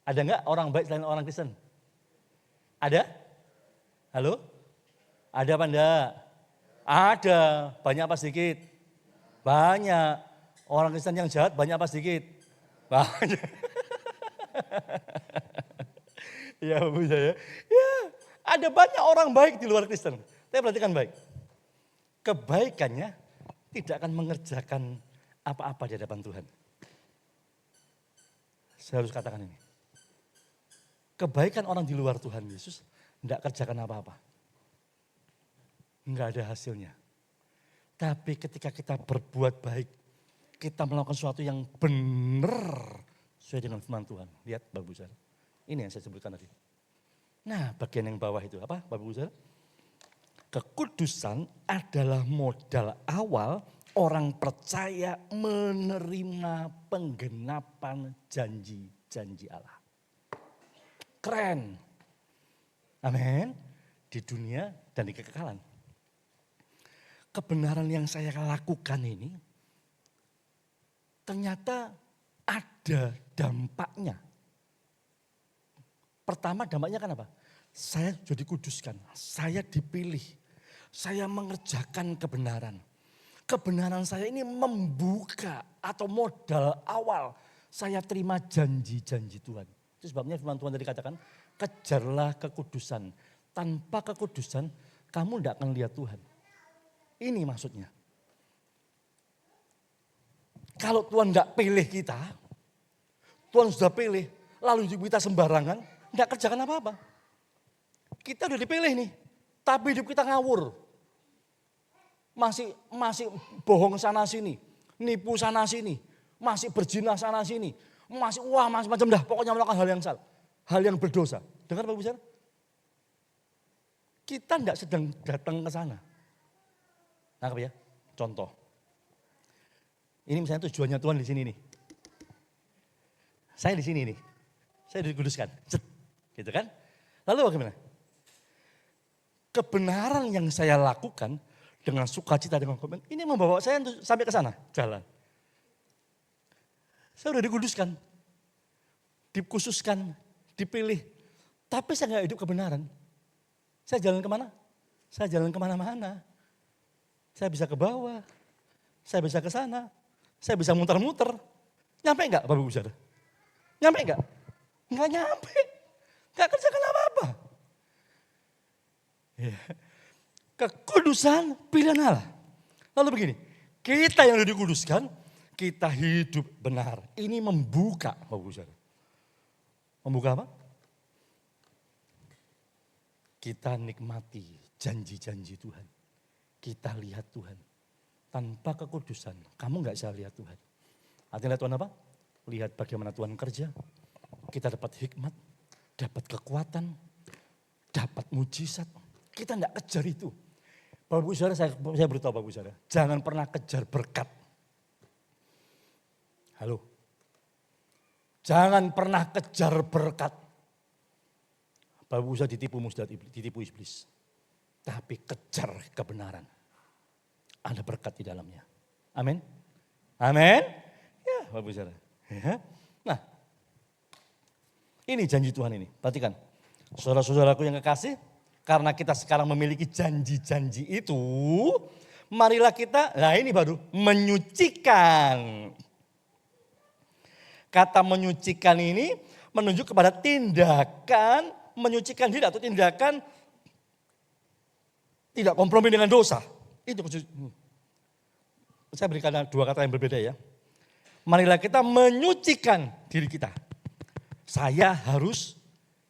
Ada enggak orang baik selain orang Kristen? Ada? Halo? Ada apa enggak? Ada. Banyak apa sedikit? Banyak. Orang Kristen yang jahat banyak apa sedikit? Banyak. Ya Bu saya. Ya, ada banyak orang baik di luar Kristen. Tapi perhatikan baik. Kebaikannya tidak akan mengerjakan apa-apa di hadapan Tuhan. Saya harus katakan ini. Kebaikan orang di luar Tuhan Yesus tidak kerjakan apa-apa. Enggak ada hasilnya. Tapi ketika kita berbuat baik, kita melakukan sesuatu yang benar sesuai dengan firman Tuhan. Lihat Bapak Ibu Saudara. Ini yang saya sebutkan tadi. Nah, bagian yang bawah itu apa Bapak Ibu Saudara? Kekudusan adalah modal awal orang percaya menerima penggenapan janji-janji Allah. Keren. Amin. Di dunia dan di kekekalan. Kebenaran yang saya lakukan ini ternyata ada dampaknya. Pertama dampaknya kan apa? Saya sudah dikuduskan, saya dipilih, saya mengerjakan kebenaran. Kebenaran saya ini membuka atau modal awal saya terima janji-janji Tuhan. Itu sebabnya firman Tuhan tadi katakan, kejarlah kekudusan. Tanpa kekudusan kamu tidak akan lihat Tuhan. Ini maksudnya. Kalau Tuhan tidak pilih kita, Tuhan sudah pilih, lalu hidup kita sembarangan, tidak kerjakan apa-apa. Kita udah dipilih nih, tapi hidup kita ngawur. Masih bohong sana sini, nipu sana sini, masih berzina sana sini, masih macam dah, pokoknya melakukan hal yang salah, hal yang berdosa. Dengar Bapak Ibu? Kita tidak sedang datang ke sana. Nangkep ya? Contoh. Ini misalnya tujuannya Tuhan di sini nih. Saya di sini nih. Saya dikuduskan. Gitu kan? Lalu bagaimana? Kebenaran yang saya lakukan dengan sukacita, dengan komitmen, ini membawa saya sampai ke sana, jalan. Saya sudah dikuduskan, dikhususkan, dipilih. Tapi saya nggak hidup kebenaran. Saya jalan kemana? Saya jalan kemana-mana. Saya bisa ke bawah, saya bisa ke sana, saya bisa muter-muter. Nyampe enggak Bapak Ibu Saudara? Nyampe enggak? Enggak nyampe. Enggak kerjakan apa-apa. Ya. Kekudusan pilihan Allah. Lalu begini, kita yang sudah dikuduskan, kita hidup benar. Ini membuka, Bapak Ibu Saudara. Membuka apa? Kita nikmati janji-janji Tuhan. Kita lihat Tuhan. Tanpa kekudusan, kamu nggak bisa lihat Tuhan. Artinya lihat Tuhan apa? Lihat bagaimana Tuhan kerja. Kita dapat hikmat, dapat kekuatan, dapat mujizat. Kita nggak kejar itu. Bapak Ibu Saudara, saya beritahu Bapak Ibu Saudara, jangan pernah kejar berkat. Halo. Jangan pernah kejar berkat. Bapak Ibu Saudara ditipu iblis. Tapi kejar kebenaran. Ada berkat di dalamnya. Amin. Amin. Ya, Bapak Ibu Saudara. Ya. Nah, ini janji Tuhan ini. Perhatikan. Saudara-saudaraku yang kekasih, karena kita sekarang memiliki janji-janji itu, marilah kita, nah ini baru, menyucikan. Kata menyucikan ini menunjuk kepada tindakan, menyucikan diri atau tindakan tidak kompromi dengan dosa. Itu saya berikan dua kata yang berbeda ya. Marilah kita menyucikan diri kita. Saya harus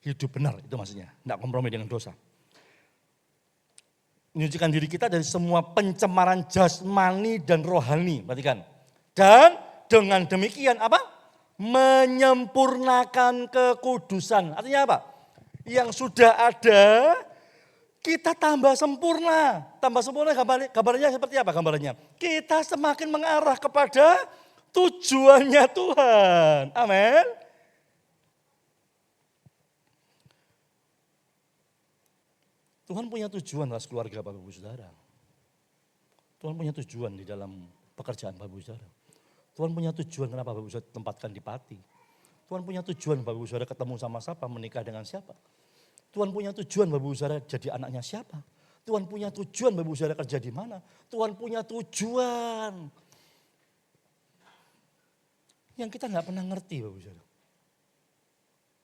hidup benar, itu maksudnya. Tidak kompromi dengan dosa. Menyucikan diri kita dari semua pencemaran jasmani dan rohani. Perhatikan. Dan dengan demikian apa? Menyempurnakan kekudusan. Artinya apa? Yang sudah ada, kita tambah sempurna. Tambah sempurna gambarnya seperti apa gambarnya? Kita semakin mengarah kepada tujuannya Tuhan. Amin. Tuhan punya tujuan atas keluarga Bapak Ibu Saudara. Tuhan punya tujuan di dalam pekerjaan Bapak Ibu Saudara. Tuhan punya tujuan kenapa Bapak Ibu Saudara tempatkan di Pati. Tuhan punya tujuan Bapak Ibu Saudara ketemu sama siapa, menikah dengan siapa. Tuhan punya tujuan Bapak Ibu Saudara jadi anaknya siapa. Tuhan punya tujuan Bapak Ibu Saudara kerja di mana. Tuhan punya tujuan. Yang kita nggak pernah ngerti Bapak Ibu Saudara.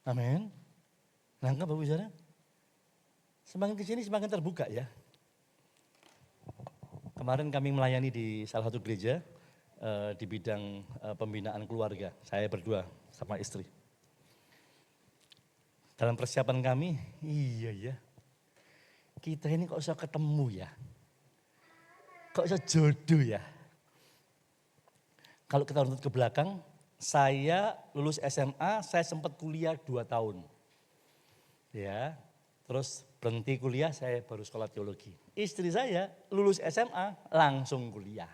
Amin. Nangkap Bapak Ibu Saudara? Semakin ke sini semakin terbuka ya. Kemarin kami melayani di salah satu gereja di bidang pembinaan keluarga. Saya berdua sama istri. Dalam persiapan kami, iya ya. Kita ini kok bisa ketemu ya. Kok bisa jodoh ya. Kalau kita runut ke belakang, saya lulus SMA, saya sempat kuliah 2 tahun. Ya, terus berhenti kuliah, saya baru sekolah teologi. Istri saya lulus SMA, langsung kuliah.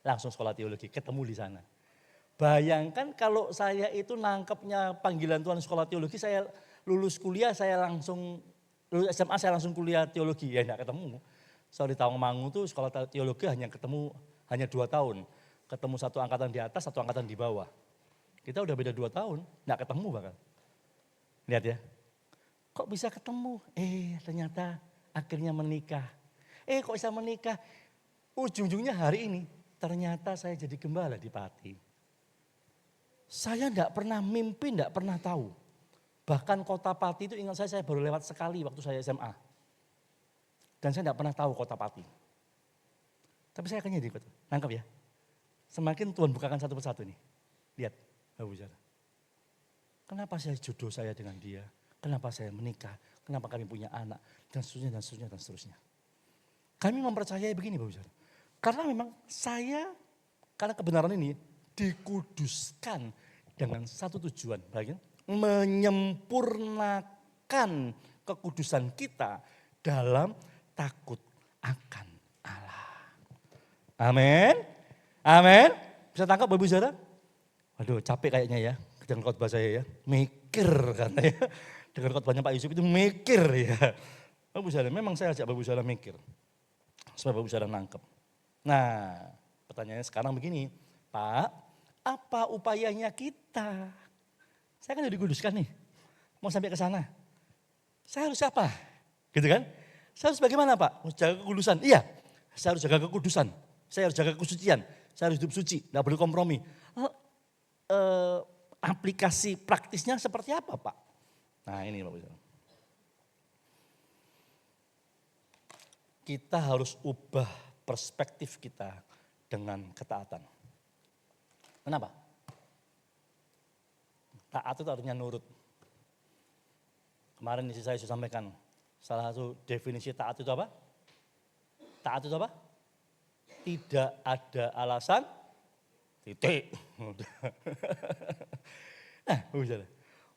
Langsung sekolah teologi, ketemu di sana. Bayangkan kalau saya itu nangkepnya panggilan Tuhan sekolah teologi, saya lulus kuliah, lulus SMA saya langsung kuliah teologi. Ya enggak ketemu. Soal di Tawangmangu tuh sekolah teologi hanya 2 tahun. Ketemu satu angkatan di atas, satu angkatan di bawah. Kita udah beda 2 tahun, enggak ketemu bahkan. Lihat ya. Kok bisa ketemu? Ternyata akhirnya menikah. Kok bisa menikah? Ujung-ujungnya hari ini ternyata saya jadi gembala di Pati. Saya enggak pernah mimpi, enggak pernah tahu. Bahkan kota Pati itu ingat saya baru lewat sekali waktu saya SMA. Dan saya enggak pernah tahu kota Pati. Tapi saya akan jadi ikut. Nangkap ya. Semakin Tuhan bukakan satu persatu nih. Lihat, Bapak Ibu. Kenapa saya jodoh saya dengan dia? Kenapa saya menikah? Kenapa kami punya anak? Dan seterusnya, dan seterusnya, dan seterusnya. Kami mempercayai begini Bapak Ibu. Karena memang karena kebenaran ini dikuduskan dengan satu tujuan. Bagian menyempurnakan kekudusan kita dalam takut akan Allah. Amin. Amin. Bisa tangkap Bapak Ibu Saudara? Waduh capek kayaknya ya. Dengan khotbah saya ya. Mikir karena ya. Dengan khotbahnya Pak Yusuf itu mikir ya. Bapak Ibu Saudara, memang saya ajak Bapak Ibu Saudara mikir. Supaya Bapak Ibu Saudara nangkep. Nah pertanyaannya sekarang begini. Pak, apa upayanya kita? Saya kan udah dikuduskan nih. Mau sampai ke sana. Saya harus apa? Gitu kan? Saya harus bagaimana Pak? Harus jaga kekudusan? Iya. Saya harus jaga kekudusan. Saya harus jaga kesucian. Saya harus hidup suci. Tidak boleh kompromi. Aplikasi praktisnya seperti apa Pak? Nah ini Bapak Ibu. kita harus ubah perspektif kita dengan ketaatan. Kenapa? Taat itu artinya nurut. Kemarin isi saya sudah sampaikan, salah satu definisi taat itu apa? Taat itu apa? Tidak ada alasan, titik. Nah,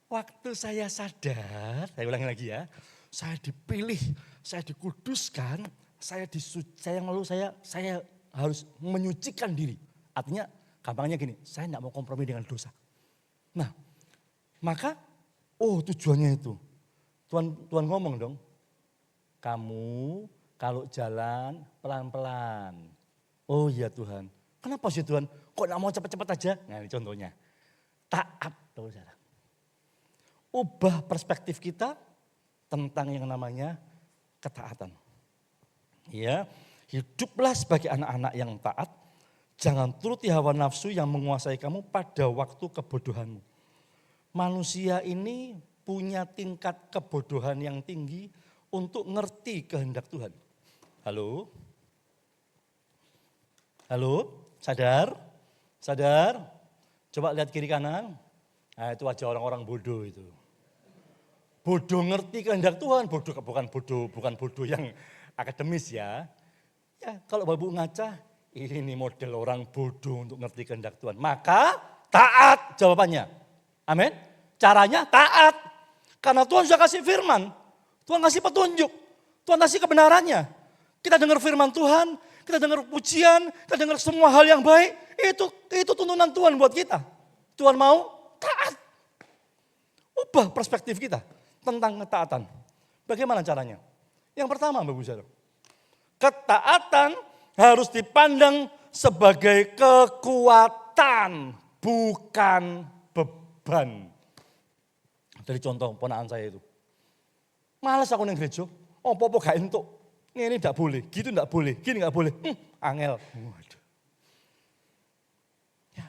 waktu saya sadar, saya ulangi lagi ya, saya dipilih, saya dikuduskan, saya harus menyucikan diri. Artinya gampangnya gini, saya tidak mau kompromi dengan dosa. Nah, maka tujuannya itu. Tuhan ngomong dong, kamu kalau jalan pelan-pelan. Oh iya Tuhan, kenapa sih Tuhan? Kok tidak mau cepat-cepat aja? Nah ini contohnya, taat. Saudara. Ubah perspektif kita tentang yang namanya ketaatan. Ya, hiduplah sebagai anak-anak yang taat. Jangan turuti hawa nafsu yang menguasai kamu pada waktu kebodohanmu. Manusia ini punya tingkat kebodohan yang tinggi untuk ngerti kehendak Tuhan. Halo? Halo? Sadar? Sadar? Coba lihat kiri kanan. Nah itu wajah orang-orang bodoh itu. Bodoh ngerti kehendak Tuhan, bukan bodoh yang akademis ya. Ya kalau Bapak ngaca, ini model orang bodoh untuk ngerti kehendak Tuhan. Maka taat jawabannya. Amin. Caranya taat. Karena Tuhan sudah kasih firman. Tuhan kasih petunjuk. Tuhan kasih kebenarannya. Kita dengar firman Tuhan, kita dengar pujian, kita dengar semua hal yang baik. Itu tuntunan Tuhan buat kita. Tuhan mau taat. Ubah perspektif kita tentang ketaatan. Bagaimana caranya? Yang pertama Bapak Saudara, ketaatan harus dipandang sebagai kekuatan, bukan beban. Dari contoh ponakan saya itu. Males aku nang gereja, apa-apa gak entuk. Ini tidak boleh, gitu tidak boleh, gini tidak boleh. Angel. Waduh. Ya.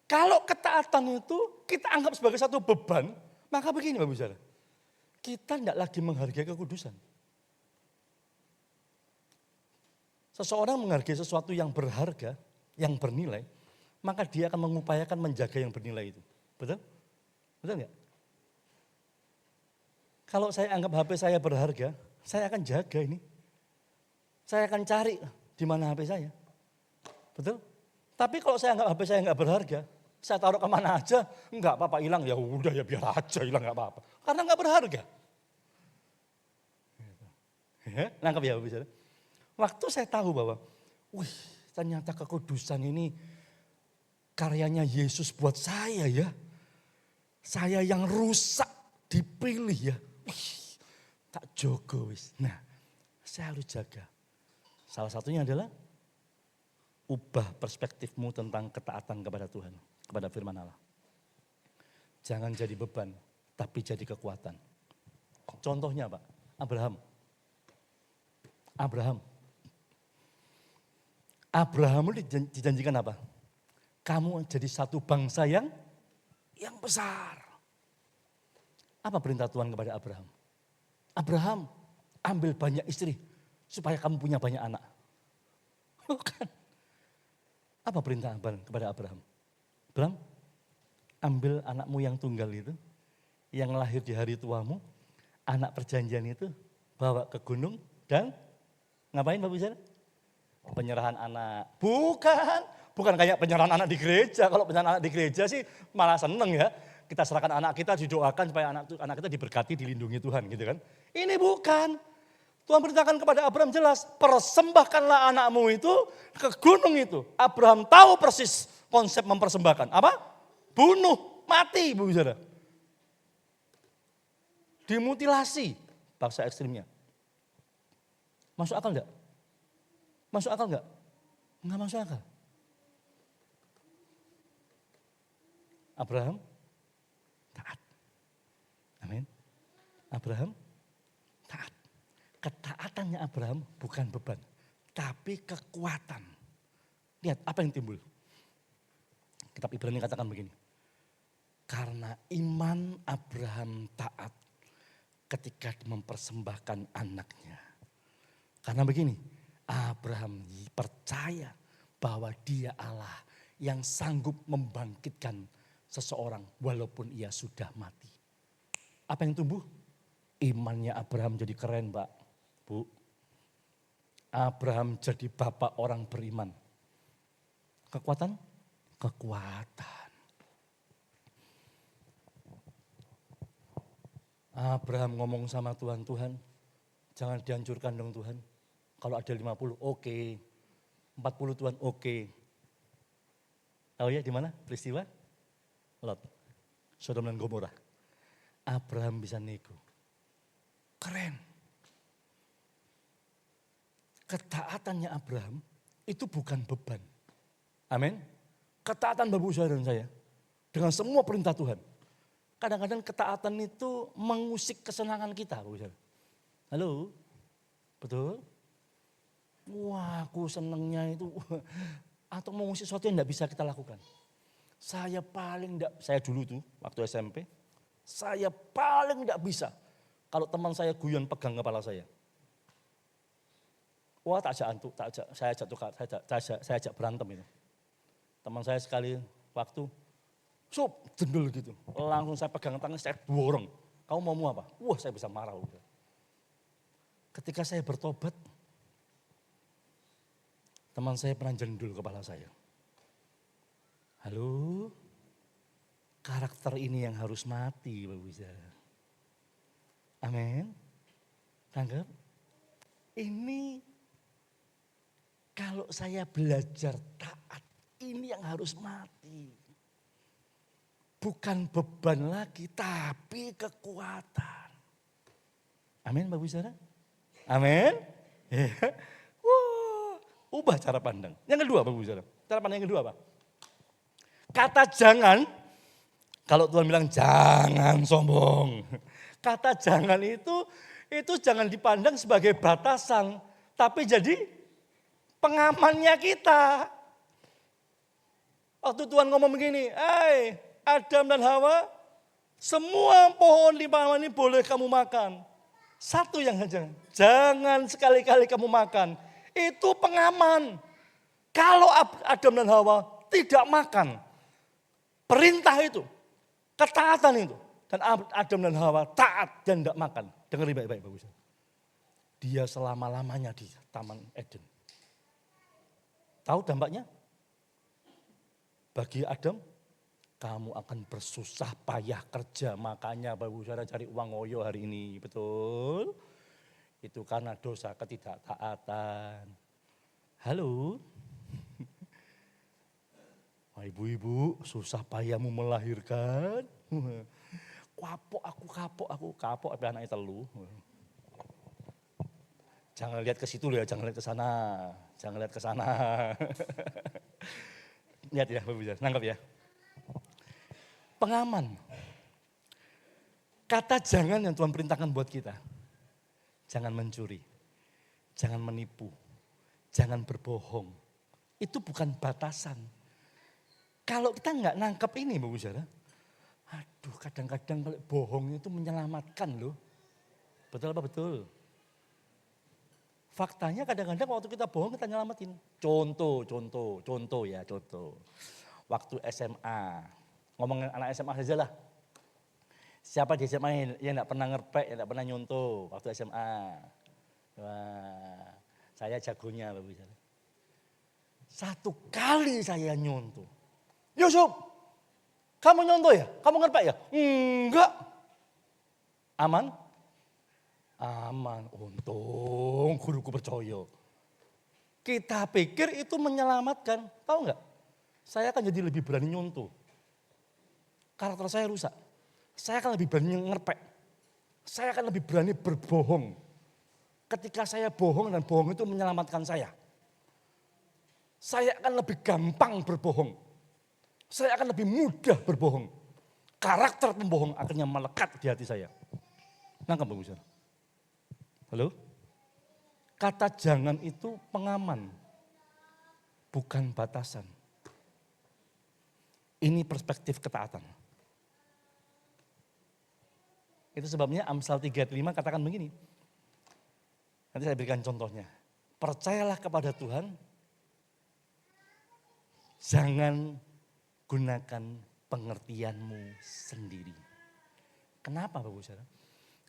Kalau ketaatan itu kita anggap sebagai satu beban, maka begini Bapak Saudara. Kita tidak lagi menghargai kekudusan. Seseorang menghargai sesuatu yang berharga, yang bernilai, maka dia akan mengupayakan menjaga yang bernilai itu. Betul? Betul enggak? Kalau saya anggap HP saya berharga, saya akan jaga ini. Saya akan cari di mana HP saya. Betul? Tapi kalau saya anggap HP saya enggak berharga, saya taruh kemana aja, enggak apa-apa hilang, ya udah ya biar aja hilang enggak apa-apa. Karena enggak berharga. Nangkap ya Bapak Saudara? Waktu saya tahu bahwa, ternyata kekudusan ini karyanya Yesus buat saya ya. Saya yang rusak dipilih ya. Tak jogo wis. Nah, saya harus jaga. Salah satunya adalah ubah perspektifmu tentang ketaatan kepada Tuhan, kepada firman Allah. Jangan jadi beban, tapi jadi kekuatan. Contohnya Pak, Abraham itu dijanjikan apa? Kamu jadi satu bangsa yang besar. Apa perintah Tuhan kepada Abraham? Abraham, ambil banyak istri supaya kamu punya banyak anak. Bukan. Apa perintah kepada Abraham? Abraham, ambil anakmu yang tunggal itu, yang lahir di hari tuamu, anak perjanjian itu, bawa ke gunung dan ngapain Bapak Saudara? Penyerahan anak. Bukan kayak penyerahan anak di gereja. Kalau penyerahan anak di gereja sih malah seneng ya. Kita serahkan anak kita, didoakan supaya anak kita diberkati, dilindungi Tuhan gitu kan. Ini bukan. Tuhan beritakan kepada Abraham jelas, persembahkanlah anakmu itu ke gunung itu. Abraham tahu persis konsep mempersembahkan. Apa? Bunuh, mati Bu Saudara. Dimutilasi, bahasa ekstrimnya. Masuk akal enggak? Masuk akal enggak? Enggak masuk akal. Abraham taat. Amin. Abraham taat. Ketaatannya Abraham bukan beban, tapi kekuatan. Lihat apa yang timbul. Kitab Ibrani katakan begini. Karena iman Abraham taat ketika mempersembahkan anaknya. Karena begini, Abraham percaya bahwa dia Allah yang sanggup membangkitkan seseorang walaupun ia sudah mati. Apa yang tumbuh? Imannya Abraham jadi keren, Pak, Bu. Abraham jadi bapak orang beriman. Kekuatan? Kekuatan. Abraham ngomong sama Tuhan, Tuhan jangan dihancurkan dong Tuhan. Kalau ada 50, oke. 40 Tuhan, oke. Tahu ya di mana peristiwa? Lot, Sodom dan Gomora. Abraham bisa nego. Keren. Ketaatannya Abraham itu bukan beban. Amin. Ketaatan Bapak Saudara dan saya dengan semua perintah Tuhan. Kadang-kadang ketaatan itu mengusik kesenangan kita, Bapak Saudara. Halo? Betul? Wah, aku senangnya itu atau mengusik sesuatu yang tidak bisa kita lakukan. Saya paling tidak, saya dulu tuh waktu SMP, saya paling tidak bisa kalau teman saya guyon pegang kepala saya. Wah, saya ajak berantem itu. Teman saya sekali waktu, jendul gitu. Langsung saya pegang tangan, saya dorong. Kamu mau apa? Wah, saya bisa marah. Ketika saya bertobat, teman saya pernah jendul kepala saya. Halo, karakter ini yang harus mati, Bapak Bisa. Amin. Tanggap? Ini kalau saya belajar taat, ini yang harus mati. Bukan beban lagi, tapi kekuatan. Amin, Bapak Saudara? Amin. Ya. Wah, ubah cara pandang. Yang kedua, Bapak Saudara. Cara pandang yang kedua apa? Kata jangan, kalau Tuhan bilang jangan sombong. Kata jangan itu jangan dipandang sebagai batasan, tapi jadi pengamannya kita. Waktu Tuhan ngomong begini, Adam dan Hawa, semua pohon di taman ini boleh kamu makan. Satu yang saja, jangan sekali-kali kamu makan. Itu pengaman. Kalau Adam dan Hawa tidak makan, perintah itu, ketaatan itu, dan Adam dan Hawa taat dan tidak makan. Dengar baik-baik bagus. Dia selama-lamanya di Taman Eden. Tahu dampaknya? Bagi Adam, kamu akan bersusah payah kerja, makanya Bapak Saudara cari uang ngoyo hari ini, betul? Itu karena dosa ketidaktaatan. Halo? Ibu-ibu, susah payahmu melahirkan. Kapok tapi anaknya telu. Jangan lihat ke situ ya, jangan lihat ke sana. Jangan lihat ke sana. Lihat ya, Bapak Saudara, nangkap ya. Pengaman. Kata jangan yang Tuhan perintahkan buat kita. Jangan mencuri, jangan menipu, jangan berbohong. Itu bukan batasan. Kalau kita nggak nangkep ini Bapak Saudara, aduh kadang-kadang kalau bohong itu menyelamatkan loh. Betul apa betul? Faktanya kadang-kadang waktu kita bohong kita nyelamatin. Contoh. Waktu SMA, ngomongin anak SMA saja lah. Siapa di SMA yang tidak pernah ngerpek, yang tidak pernah nyontoh waktu SMA? Wah, saya jagonya Bapak Saudara. Satu kali saya nyontoh. Yusuf, kamu nyontoh ya? Kamu ngerpek ya? Enggak. Aman? Aman, untung guruku percaya. Kita pikir itu menyelamatkan, tahu nggak? Saya akan jadi lebih berani nyontoh. Karakter saya rusak. Saya akan lebih berani ngerpek. Saya akan lebih berani berbohong. Ketika saya bohong dan bohong itu menyelamatkan saya. Saya akan lebih gampang berbohong. Saya akan lebih mudah berbohong. Karakter pembohong akhirnya melekat di hati saya. Nangkap Bapak Saudara? Halo? Kata jangan itu pengaman, bukan batasan. Ini perspektif ketaatan. Itu sebabnya Amsal 3:5 katakan begini. Nanti saya berikan contohnya. Percayalah kepada Tuhan, jangan gunakan pengertianmu sendiri. Kenapa Bapak Saudara?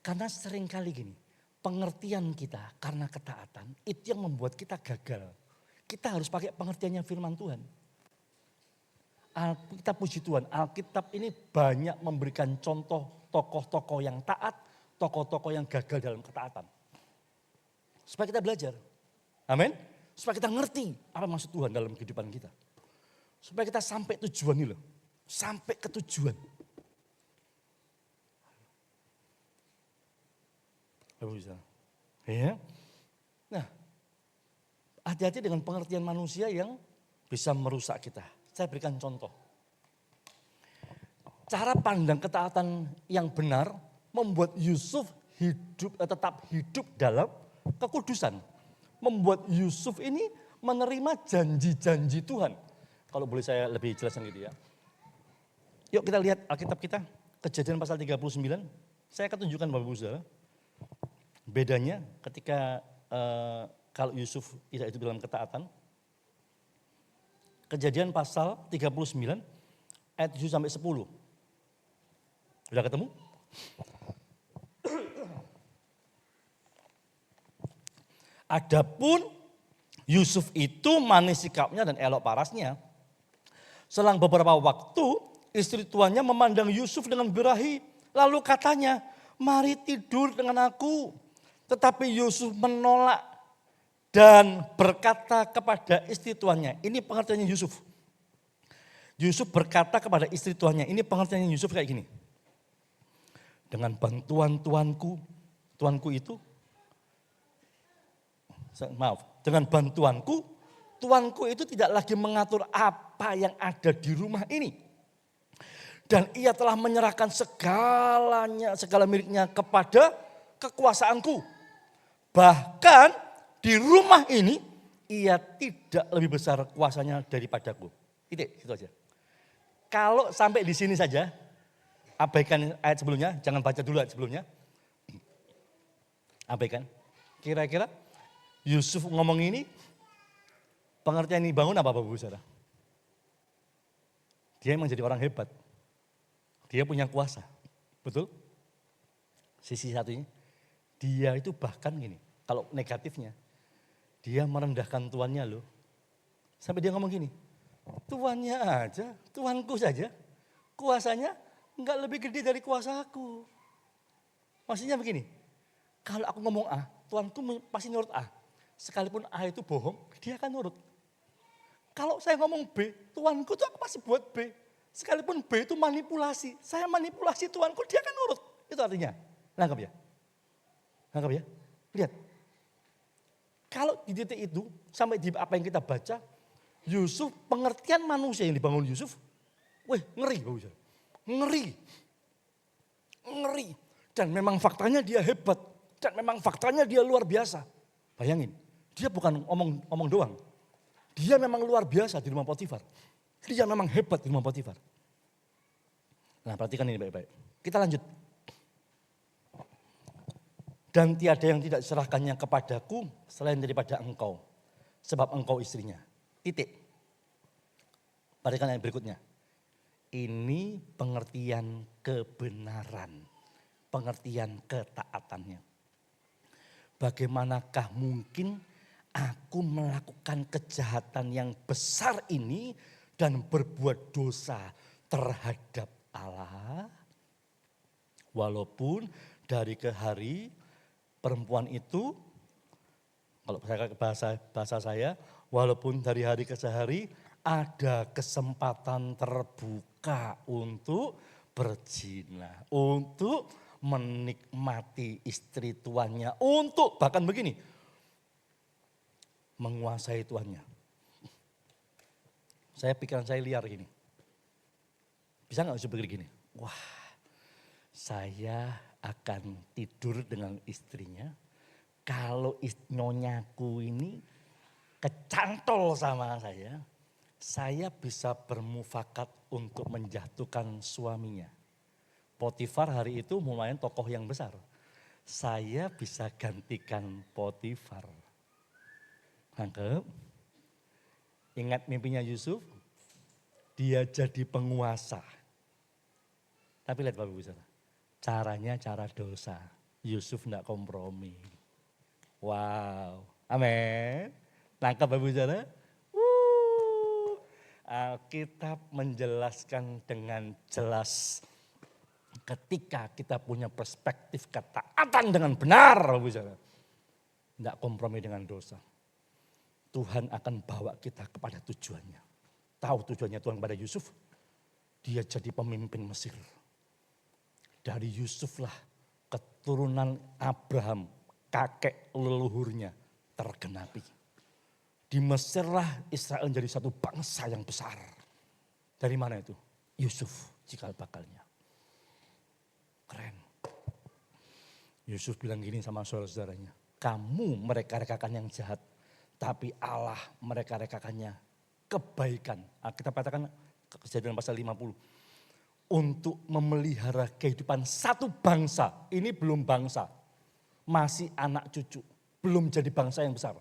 Karena seringkali gini, pengertian kita karena ketaatan itu yang membuat kita gagal. Kita harus pakai pengertiannya firman Tuhan. Kita puji Tuhan, Alkitab ini banyak memberikan contoh tokoh-tokoh yang taat, tokoh-tokoh yang gagal dalam ketaatan. Supaya kita belajar. Amin. Supaya kita ngerti apa maksud Tuhan dalam kehidupan kita. Supaya kita sampai tujuan ini loh. Sampai ke tujuan. Ya. Nah, hati-hati dengan pengertian manusia yang bisa merusak kita. Saya berikan contoh. Cara pandang ketaatan yang benar membuat Yusuf tetap hidup dalam kekudusan. Membuat Yusuf ini menerima janji-janji Tuhan. Kalau boleh saya lebih jelaskan gitu ya. Yuk kita lihat Alkitab kita, Kejadian pasal 39. Saya akan tunjukkan Bapak Ibu Saudara. Bedanya ketika kalau Yusuf tidak hidup dalam ketaatan. Kejadian pasal 39 ayat 7 sampai 10. Sudah ketemu? Adapun Yusuf itu manis sikapnya dan elok parasnya. Selang beberapa waktu istri tuannya memandang Yusuf dengan birahi. Lalu katanya, mari tidur dengan aku. Tetapi Yusuf menolak dan berkata kepada istri tuannya. Ini pengertiannya Yusuf. Yusuf berkata kepada istri tuannya. Ini pengertiannya Yusuf kayak gini. Dengan bantuan tuanku itu. Dengan bantuanku, tuanku itu tidak lagi mengatur apa yang ada di rumah ini. Dan ia telah menyerahkan segala miliknya kepada kekuasaanku. Bahkan di rumah ini ia tidak lebih besar kuasanya daripadaku. Titik, itu aja. Kalau sampai di sini saja, abaikan ayat sebelumnya, jangan baca dulu ayat sebelumnya. Abaikan. Kira-kira Yusuf ngomong ini, pengertian ini bangun apa Bapak Ibu Saudara? Dia memang jadi orang hebat. Dia punya kuasa. Betul? Sisi satunya. Dia itu bahkan gini, kalau negatifnya. Dia merendahkan tuannya loh. Sampai dia ngomong gini, tuannya aja, tuanku saja. Kuasanya enggak lebih gede dari kuasa aku. Maksudnya begini, kalau aku ngomong A, tuanku pasti nurut A. Sekalipun A itu bohong, dia akan nurut. Kalau saya ngomong B, tuanku tuh aku pasti buat B. Sekalipun B itu manipulasi, saya manipulasi tuanku, dia akan nurut. Itu artinya, nangkap ya? Nangkap ya? Lihat. Kalau di titik itu, sampai di apa yang kita baca, Yusuf, pengertian manusia yang dibangun Yusuf, ngeri. Ngeri. Ngeri. Dan memang faktanya dia hebat. Dan memang faktanya dia luar biasa. Bayangin. Dia bukan omong doang. Dia memang luar biasa di rumah Potifar. Dia memang hebat di rumah Potifar. Nah, perhatikan ini baik-baik. Kita lanjut. Dan tiada yang tidak diserahkannya kepadaku selain daripada engkau. Sebab engkau istrinya. Titik. Perhatikan yang berikutnya. Ini pengertian kebenaran. Pengertian ketaatannya. Bagaimanakah mungkin aku melakukan kejahatan yang besar ini dan berbuat dosa terhadap Allah? Walaupun dari ke hari perempuan itu, kalau bahasa saya, walaupun dari hari ke sehari ada kesempatan terbuka untuk berzina, untuk menikmati istri tuannya, untuk bahkan begini, menguasai tuannya. Pikiran saya liar gini. Bisa gak usah pikir gini, wah saya akan tidur dengan istrinya, kalau nyonyaku ini kecantol sama saya bisa bermufakat untuk menjatuhkan suaminya. Potifar hari itu lumayan tokoh yang besar. saya bisa gantikan Potifar. Nangkep? Ingat mimpinya Yusuf? Dia jadi penguasa. Tapi lihat Bapak Ibu Saudara, caranya cara dosa. Yusuf enggak kompromi. Wow, amin. Nangkep Bapak Ibu Saudara? Alkitab menjelaskan dengan jelas ketika kita punya perspektif ketaatan dengan benar, Bapak Ibu Saudara. Tidak kompromi dengan dosa. Tuhan akan bawa kita kepada tujuannya. Tahu tujuannya Tuhan kepada Yusuf? Dia jadi pemimpin Mesir. Dari Yusuflah keturunan Abraham, kakek leluhurnya tergenapi. Di Mesirlah Israel menjadi satu bangsa yang besar. Dari mana itu? Yusuf, cikal bakalnya. Keren. Yusuf bilang gini sama saudara-saudaranya. Kamu mereka-rekakan yang jahat. Tapi Allah mereka-rekakannya kebaikan. Kita katakan Kejadian pasal 50. Untuk memelihara kehidupan satu bangsa. Ini belum bangsa. Masih anak cucu. Belum jadi bangsa yang besar.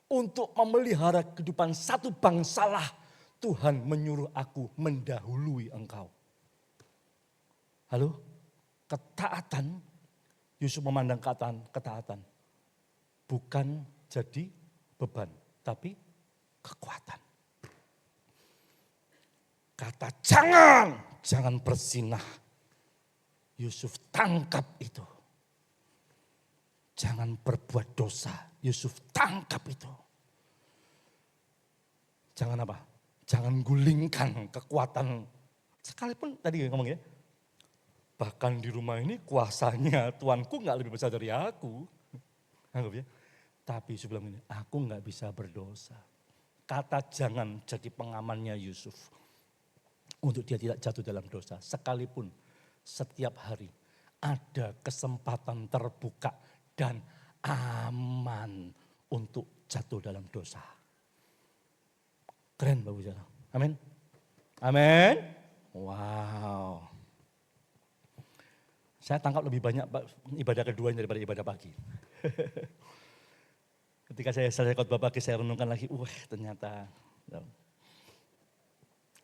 Untuk memelihara kehidupan satu bangsalah Tuhan menyuruh aku mendahului engkau. Halo? Ketaatan, Yusuf memandang ketaatan. Bukan jadi beban, tapi kekuatan. Kata jangan berzinah. Yusuf tangkap itu. Jangan berbuat dosa. Yusuf tangkap itu. Jangan apa? Jangan gulingkan kekuatan. Sekalipun tadi ngomong ya. Bahkan di rumah ini kuasanya Tuanku gak lebih besar dari aku. Anggap ya. Tapi Yusuf bilang ini, aku gak bisa berdosa. Kata jangan jadi pengamannya Yusuf. Untuk dia tidak jatuh dalam dosa. Sekalipun setiap hari ada kesempatan terbuka dan aman untuk jatuh dalam dosa. Keren Bapak Saudara. Amin. Amin. Wow. Saya tangkap lebih banyak ibadah keduanya daripada ibadah pagi. Ketika saya selesai khotbah pagi, saya renungkan lagi, ternyata.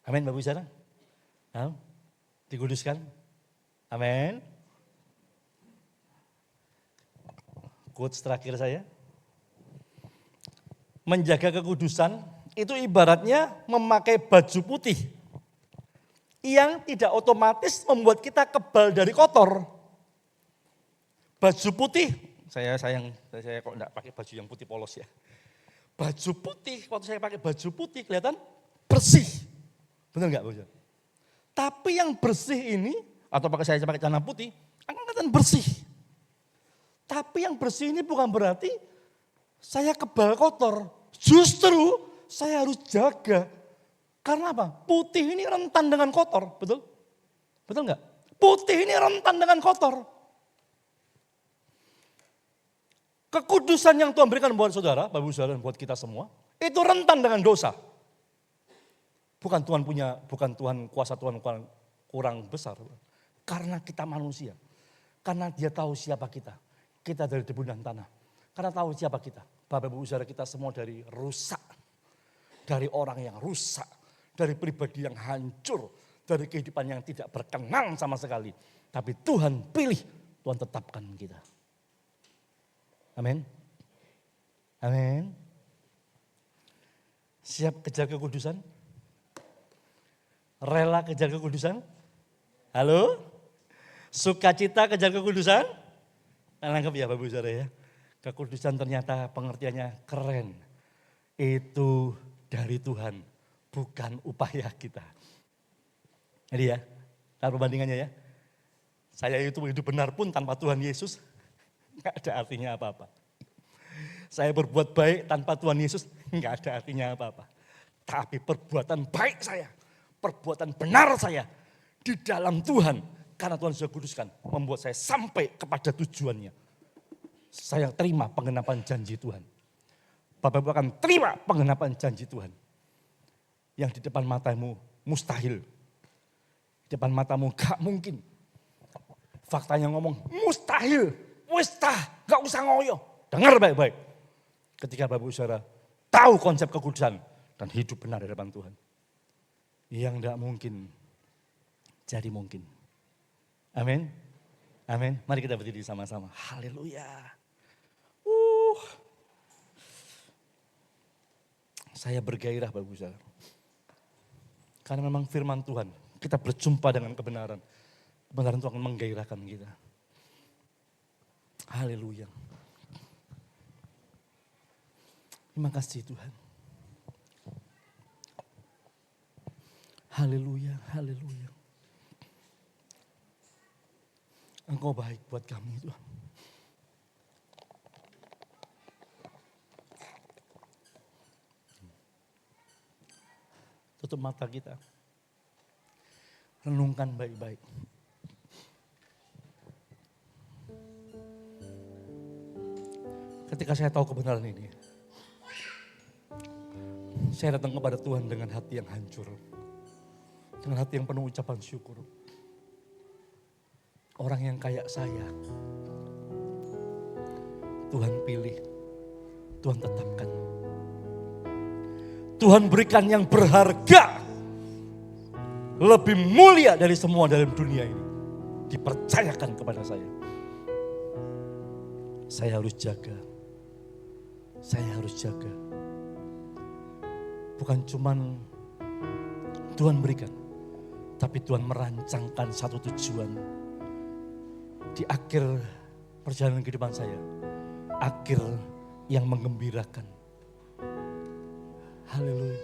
Amin Bapak Saudara. Dikuduskan. Amin. Quotes terakhir saya. Menjaga kekudusan itu ibaratnya memakai baju putih. Yang tidak otomatis membuat kita kebal dari kotor. Baju putih, saya kok enggak pakai baju yang putih polos ya. Baju putih, waktu saya pakai baju putih kelihatan bersih. Benar enggak Bu? Tapi yang bersih ini, atau saya pakai celana putih, akan kelihatan bersih. Tapi yang bersih ini bukan berarti saya kebal kotor. Justru saya harus jaga. Karena apa? Putih ini rentan dengan kotor, betul? Betul enggak? Putih ini rentan dengan kotor. Kekudusan yang Tuhan berikan buat saudara, Bapak Ibu Saudara, dan buat kita semua, itu rentan dengan dosa. Bukan Tuhan kuasa Tuhan kurang besar. Karena kita manusia. Karena dia tahu siapa kita. Kita dari debu dan tanah. Karena tahu siapa kita. Bapak Ibu Saudara, kita semua dari rusak. Dari orang yang rusak. Dari pribadi yang hancur. Dari kehidupan yang tidak berkenan sama sekali. Tapi Tuhan pilih, Tuhan tetapkan kita. Amin. Amin. Siap kejar kekudusan? Rela kejar kekudusan? Halo? Sukacita kejar kekudusan? Nangkep ya Bapak Saudara ya. Kekudusan ternyata pengertiannya keren. Itu dari Tuhan, bukan upaya kita. Jadi ya, taruh perbandingannya ya. Saya itu hidup benar pun tanpa Tuhan Yesus, nggak ada artinya apa-apa. Saya berbuat baik tanpa Tuhan Yesus, nggak ada artinya apa-apa. Tapi perbuatan baik saya, perbuatan benar saya di dalam Tuhan, karena Tuhan sudah kuduskan, membuat saya sampai kepada tujuannya. Saya terima penggenapan janji Tuhan. Bapak Ibu akan terima penggenapan janji Tuhan. Yang di depan matamu mustahil. Di depan matamu gak mungkin. Faktanya ngomong mustahil. Wis tah, gak usah ngoyo. Dengar baik-baik. Ketika Bapak Ibu Saudara tahu konsep kekudusan dan hidup benar di hadapan Tuhan. Yang tidak mungkin jadi mungkin. Amin. Amin. Mari kita berdiri sama-sama. Haleluya. Saya bergairah Bapak Ibu Saudara. Karena memang firman Tuhan, kita berjumpa dengan kebenaran. Kebenaran itu akan menggairahkan kita. Haleluya. Terima kasih Tuhan. Haleluya, haleluya. Engkau baik buat kami Tuhan. Tutup mata kita. Renungkan baik-baik. Ketika saya tahu kebenaran ini, saya datang kepada Tuhan dengan hati yang hancur. Dengan hati yang penuh ucapan syukur. Orang yang kayak saya, Tuhan pilih, Tuhan tetapkan. Tuhan berikan yang berharga, lebih mulia dari semua dalam dunia ini. Dipercayakan kepada saya. Saya harus jaga. Saya harus jaga. Bukan cuman Tuhan berikan, tapi Tuhan merancangkan satu tujuan. Di akhir perjalanan kehidupan saya, akhir yang menggembirakan. Haleluya.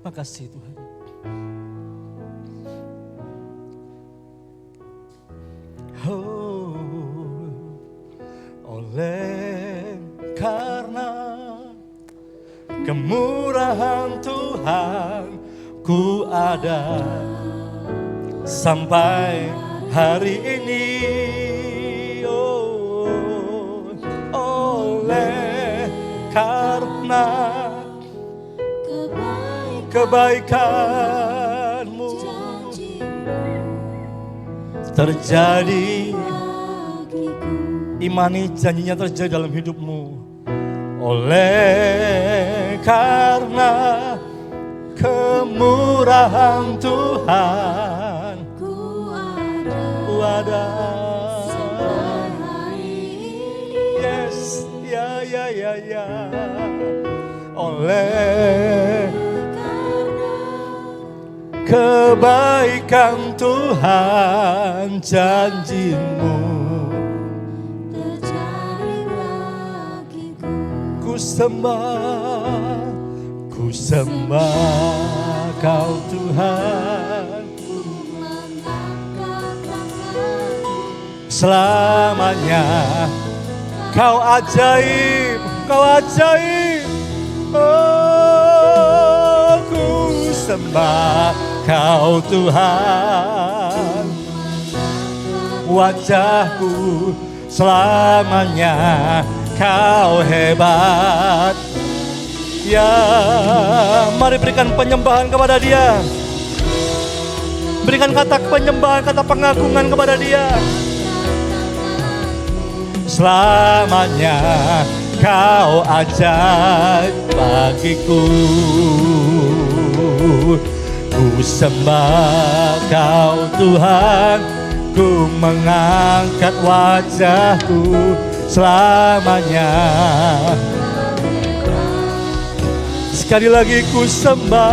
Makasih Tuhan. Oh, oleh karena kemurahan Tuhan ku ada sampai hari ini. Karena kebaikanmu terjadi, imani janjinya terjadi dalam hidupmu. Oleh karena kemurahan Tuhan ku ada. Ya. Oleh kebaikan Tuhan janjimu terjadi bagiku. Ku sembah Kau Tuhan, selamanya Kau ajaib, Kau ajaib. Oh, ku sembah Kau Tuhan, wajahku selamanya Kau hebat. Ya, mari berikan penyembahan kepada Dia. Berikan kata penyembahan, kata pengagungan kepada Dia. Selamanya Kau ajaib bagiku. Ku sembah Kau Tuhan, ku mengangkat wajahku selamanya. Sekali lagi ku sembah.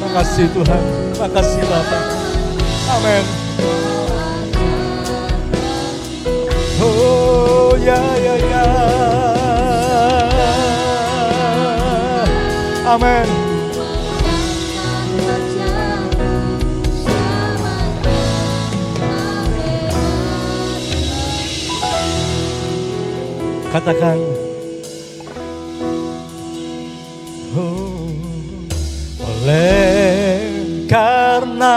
Makasih Tuhan, makasih Bapa. Amin. Oh ya. Amin. Katakan, oh, oleh karena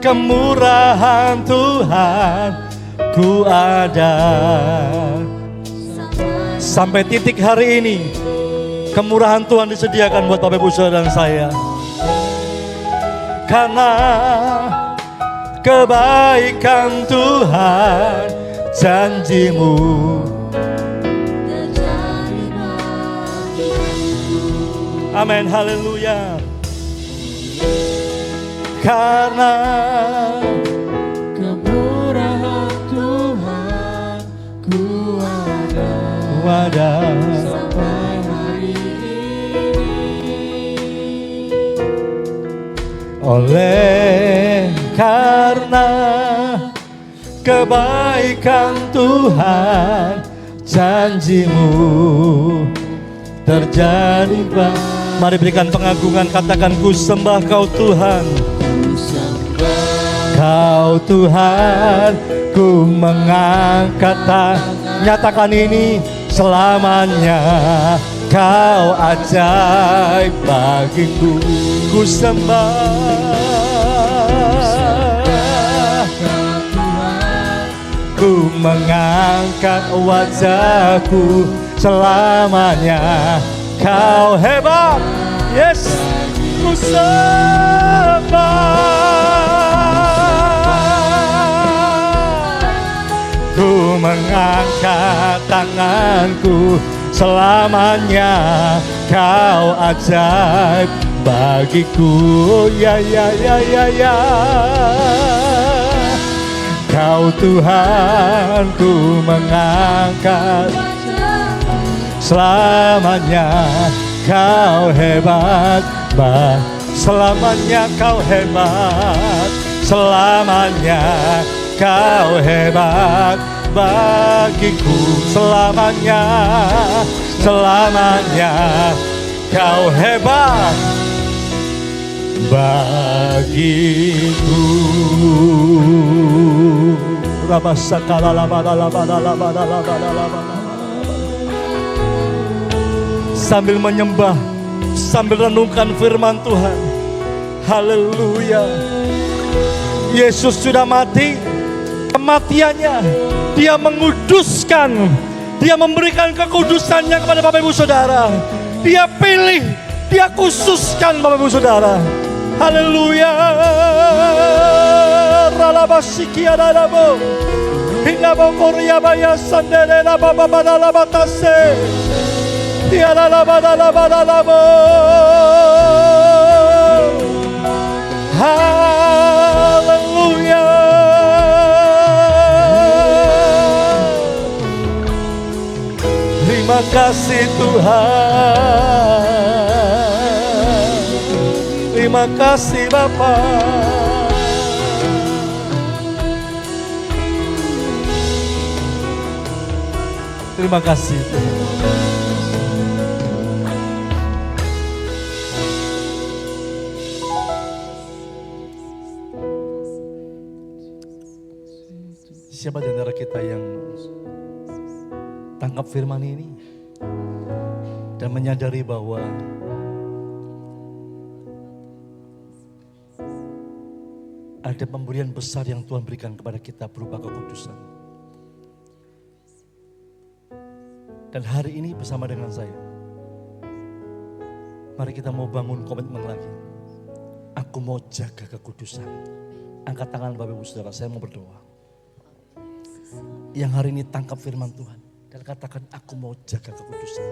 kemurahan Tuhan ku ada sampai titik hari ini. Kemurahan Tuhan disediakan buat Bapak Ibu Saudara dan saya. Karena kebaikan Tuhan, janji-Mu terjadi bagiku. amin, haleluya. Karena Kemurahan Tuhan ku ada wadah sampai hari ini. oleh karena kebaikan Tuhan, janji-Mu terjadi Mari berikan pengagungan, katakan ku sembah Kau Tuhan. Kau Tuhan, ku mengangkat nyatakan ini selamanya. Kau ajaib bagiku, ku sembah. Ku mengangkat wajahku selamanya. Kau hebat, yes, ku sembah. Ku mengangkat tanganku selamanya. Kau ajaib bagiku, ya ya ya ya ya. Kau Tuhan, ku mengangkat selamanya. Kau hebat, selamanya Kau hebat, selamanya Kau hebat bagiku, selamanya, selamanya Kau hebat bagiku. Sambil menyembah, sambil renungkan firman Tuhan. Haleluya. Yesus sudah mati, kematiannya Dia menguduskan, Dia memberikan kekudusannya kepada Bapak Ibu Saudara. Dia pilih, Dia khususkan Bapak Ibu Saudara. Haleluya. Ralabasikiadadabo Hinabokoria bayasandere labababalabatase Tiaralabadalabadalabo. Haleluya. Terima kasih Tuhan. Terima kasih Bapa. Terima kasih Tuhan. Siapa di antara kita yang tangkap firman ini dan menyadari bahwa ada pemberian besar yang Tuhan berikan kepada kita berupa kekudusan. Dan hari ini bersama dengan saya, mari kita mau bangun komitmen lagi. Aku mau jaga kekudusan. Angkat tangan Bapak Ibu Saudara, saya mau berdoa. Yang hari ini tangkap firman Tuhan dan katakan, aku mau jaga kekudusan.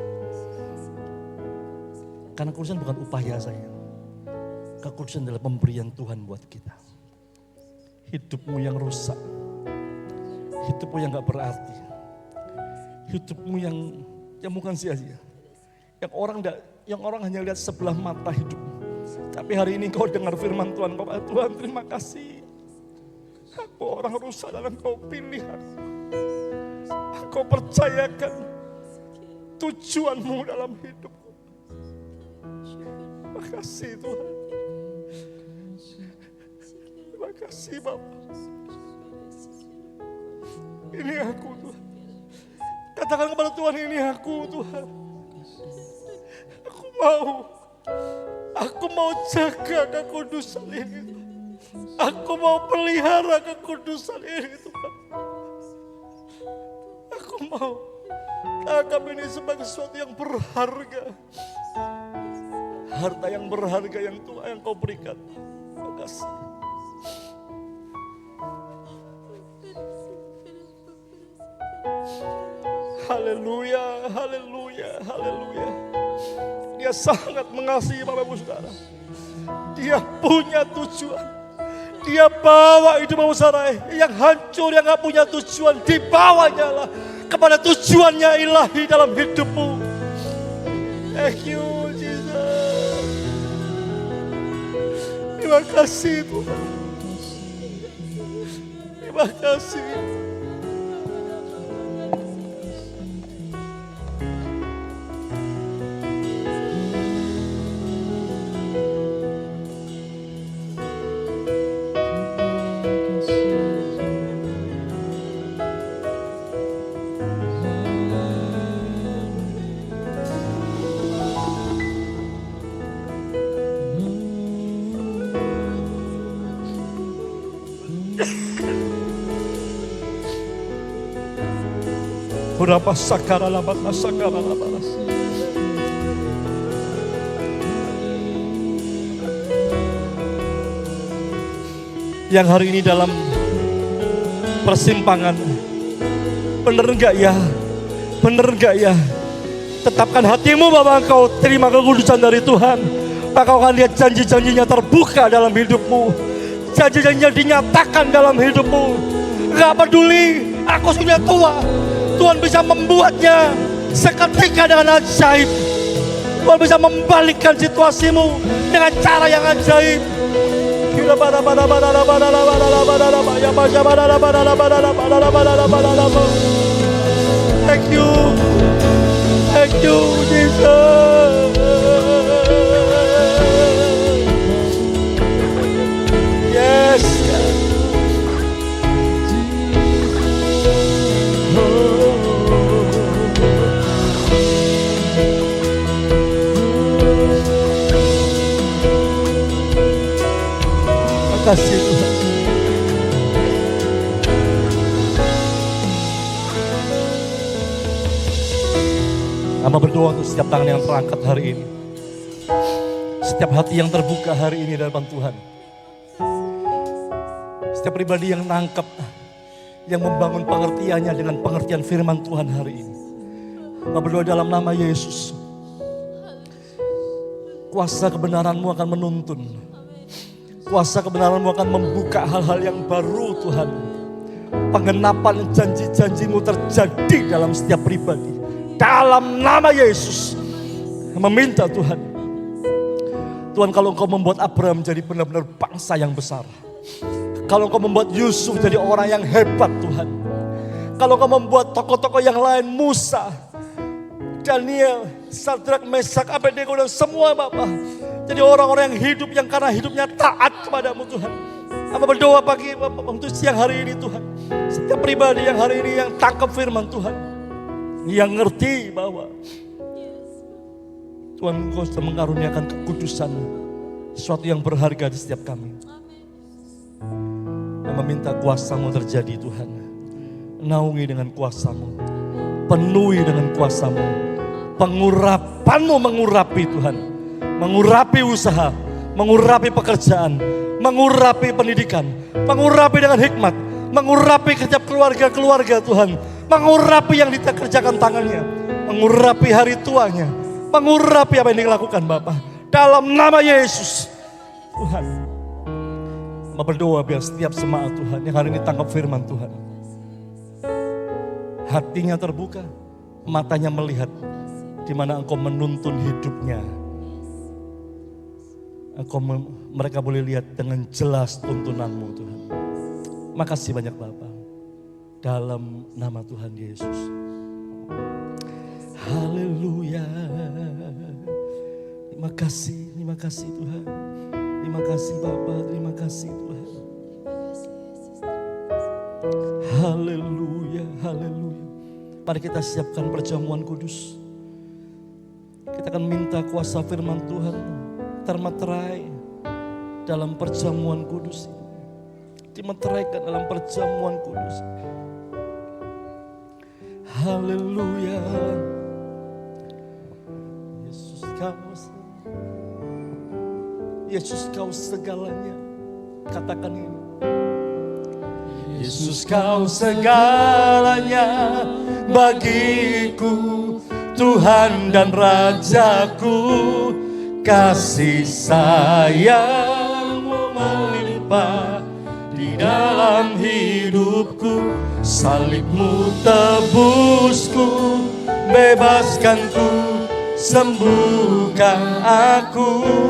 Karena kekudusan bukan upaya saya. Kekudusan adalah pemberian Tuhan buat kita. Hidupmu yang rusak, hidupmu yang gak berarti, hidupmu yang bukan sia-sia, yang orang hanya lihat sebelah mata hidupmu. Tapi hari ini kau dengar firman Tuhan, kau kata, Tuhan terima kasih. Aku orang rusak dan Engkau pilih aku. Engkau percayakan tujuanmu dalam hidupku. Terima kasih Tuhan. Terima kasih Bapak. Ini aku Tuhan. Katakan kepada Tuhan, ini aku Tuhan. Aku mau jaga kekudusan ini. Aku mau pelihara kekudusan ini Tuhan. Aku mau Anggap ini sebagai sesuatu yang berharga. Harta yang berharga yang Tuhan yang kau berikan. Terima kasih. Haleluya, haleluya, haleluya. Dia sangat mengasihi Bapak Ibu Saudara. Dia punya tujuan. Dia bawa hidup Bapak Saudara yang hancur, yang gak punya tujuan. Dibawanya lah kepada tujuannya ilahi dalam hidupmu. Thank you Jesus. Terima kasih Tuhan. Terima kasih. Berapa sakara labat sakara labat. Yang hari ini dalam persimpangan, bener enggak ya? Bener enggak ya? Tetapkan hatimu bahwa engkau terima kekudusan dari Tuhan. Maka kau akan lihat janji-janjinya terbuka dalam hidupmu. Janji-janjinya dinyatakan dalam hidupmu. Enggak peduli, aku sudah tua. Tuhan bisa membuatnya seketika dengan ajaib. Tuhan bisa membalikkan situasimu dengan cara yang ajaib. Thank you, thank you Jesus. Yes. Kasih Tuhan. Hamba berdoa untuk setiap tangan yang terangkat hari ini. Setiap hati yang terbuka hari ini dalam Tuhan. Setiap pribadi yang nangkep, yang membangun pengertiannya dengan pengertian firman Tuhan hari ini. Hamba berdoa dalam nama Yesus. Kuasa kebenaran-Mu akan menuntun. Kuasa kebenaran-Mu akan membuka hal-hal yang baru Tuhan. Penggenapan janji-janji-Mu terjadi dalam setiap pribadi. Dalam nama Yesus. Meminta Tuhan. Tuhan, kalau Engkau membuat Abraham jadi benar-benar bangsa yang besar. Kalau Engkau membuat Yusuf jadi orang yang hebat Tuhan. Kalau Engkau membuat tokoh-tokoh yang lain, Musa, Daniel, Sadrak, Mesak, Abednego dan semua Bapak. Jadi orang-orang yang hidup yang karena hidupnya taat kepadamu Tuhan. Apa berdoa pagi untuk siang hari ini Tuhan. Setiap pribadi yang hari ini yang tangkap firman Tuhan. Yang ngerti bahwa Tuhan Engkau sudah mengaruniakan kekudusan. Sesuatu yang berharga di setiap kami. Dan meminta kuasa-Mu terjadi Tuhan. Naungi dengan kuasa-Mu. Penuhi dengan kuasa-Mu. Pengurapan-Mu mengurapi Tuhan. Mengurapi usaha, mengurapi pekerjaan, mengurapi pendidikan, mengurapi dengan hikmat, mengurapi setiap keluarga-keluarga Tuhan, mengurapi yang dikerjakan tangannya, mengurapi hari tuanya, mengurapi apa yang dilakukan Bapa. Dalam nama Yesus, Tuhan, berdoa biar setiap jemaat Tuhan yang hari ini tangkap firman Tuhan, hatinya terbuka, matanya melihat di mana Engkau menuntun hidupnya. Mereka boleh lihat dengan jelas tuntunan-Mu Tuhan. Makasih banyak Bapa. Dalam nama Tuhan Yesus. Haleluya. Terima kasih Tuhan. Terima kasih Bapa, terima kasih Tuhan. Haleluya, haleluya. Mari kita siapkan perjamuan kudus. Kita akan minta kuasa firman Tuhan termeterai dalam perjamuan kudus ini. Dimeteraikan dalam perjamuan kudus. Haleluya. Yesus kau segalanya. Katakan ini. Yesus kau segalanya bagiku, Tuhan dan Rajaku. Kasih sayang-Mu melimpah di dalam hidupku. Salib-Mu tebusku, bebaskanku, sembuhkan aku.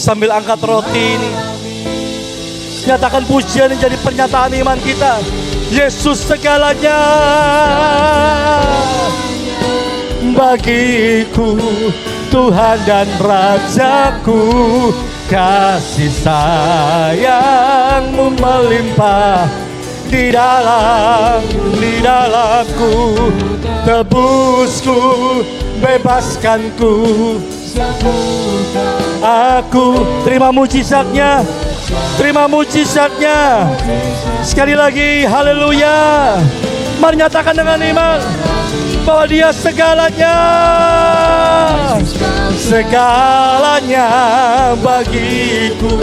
Sambil angkat roti ini, nyatakan pujian yang jadi pernyataan iman kita. Yesus segalanya bagiku, Tuhan dan Rajaku. Kasih sayang-Mu melimpah di dalamku. Tebusku, bebaskanku, aku. Terima mujizatnya, terima mujizatnya. Sekali lagi, haleluya. Mari nyatakan dengan iman bahwa Dia segalanya, segalanya bagiku,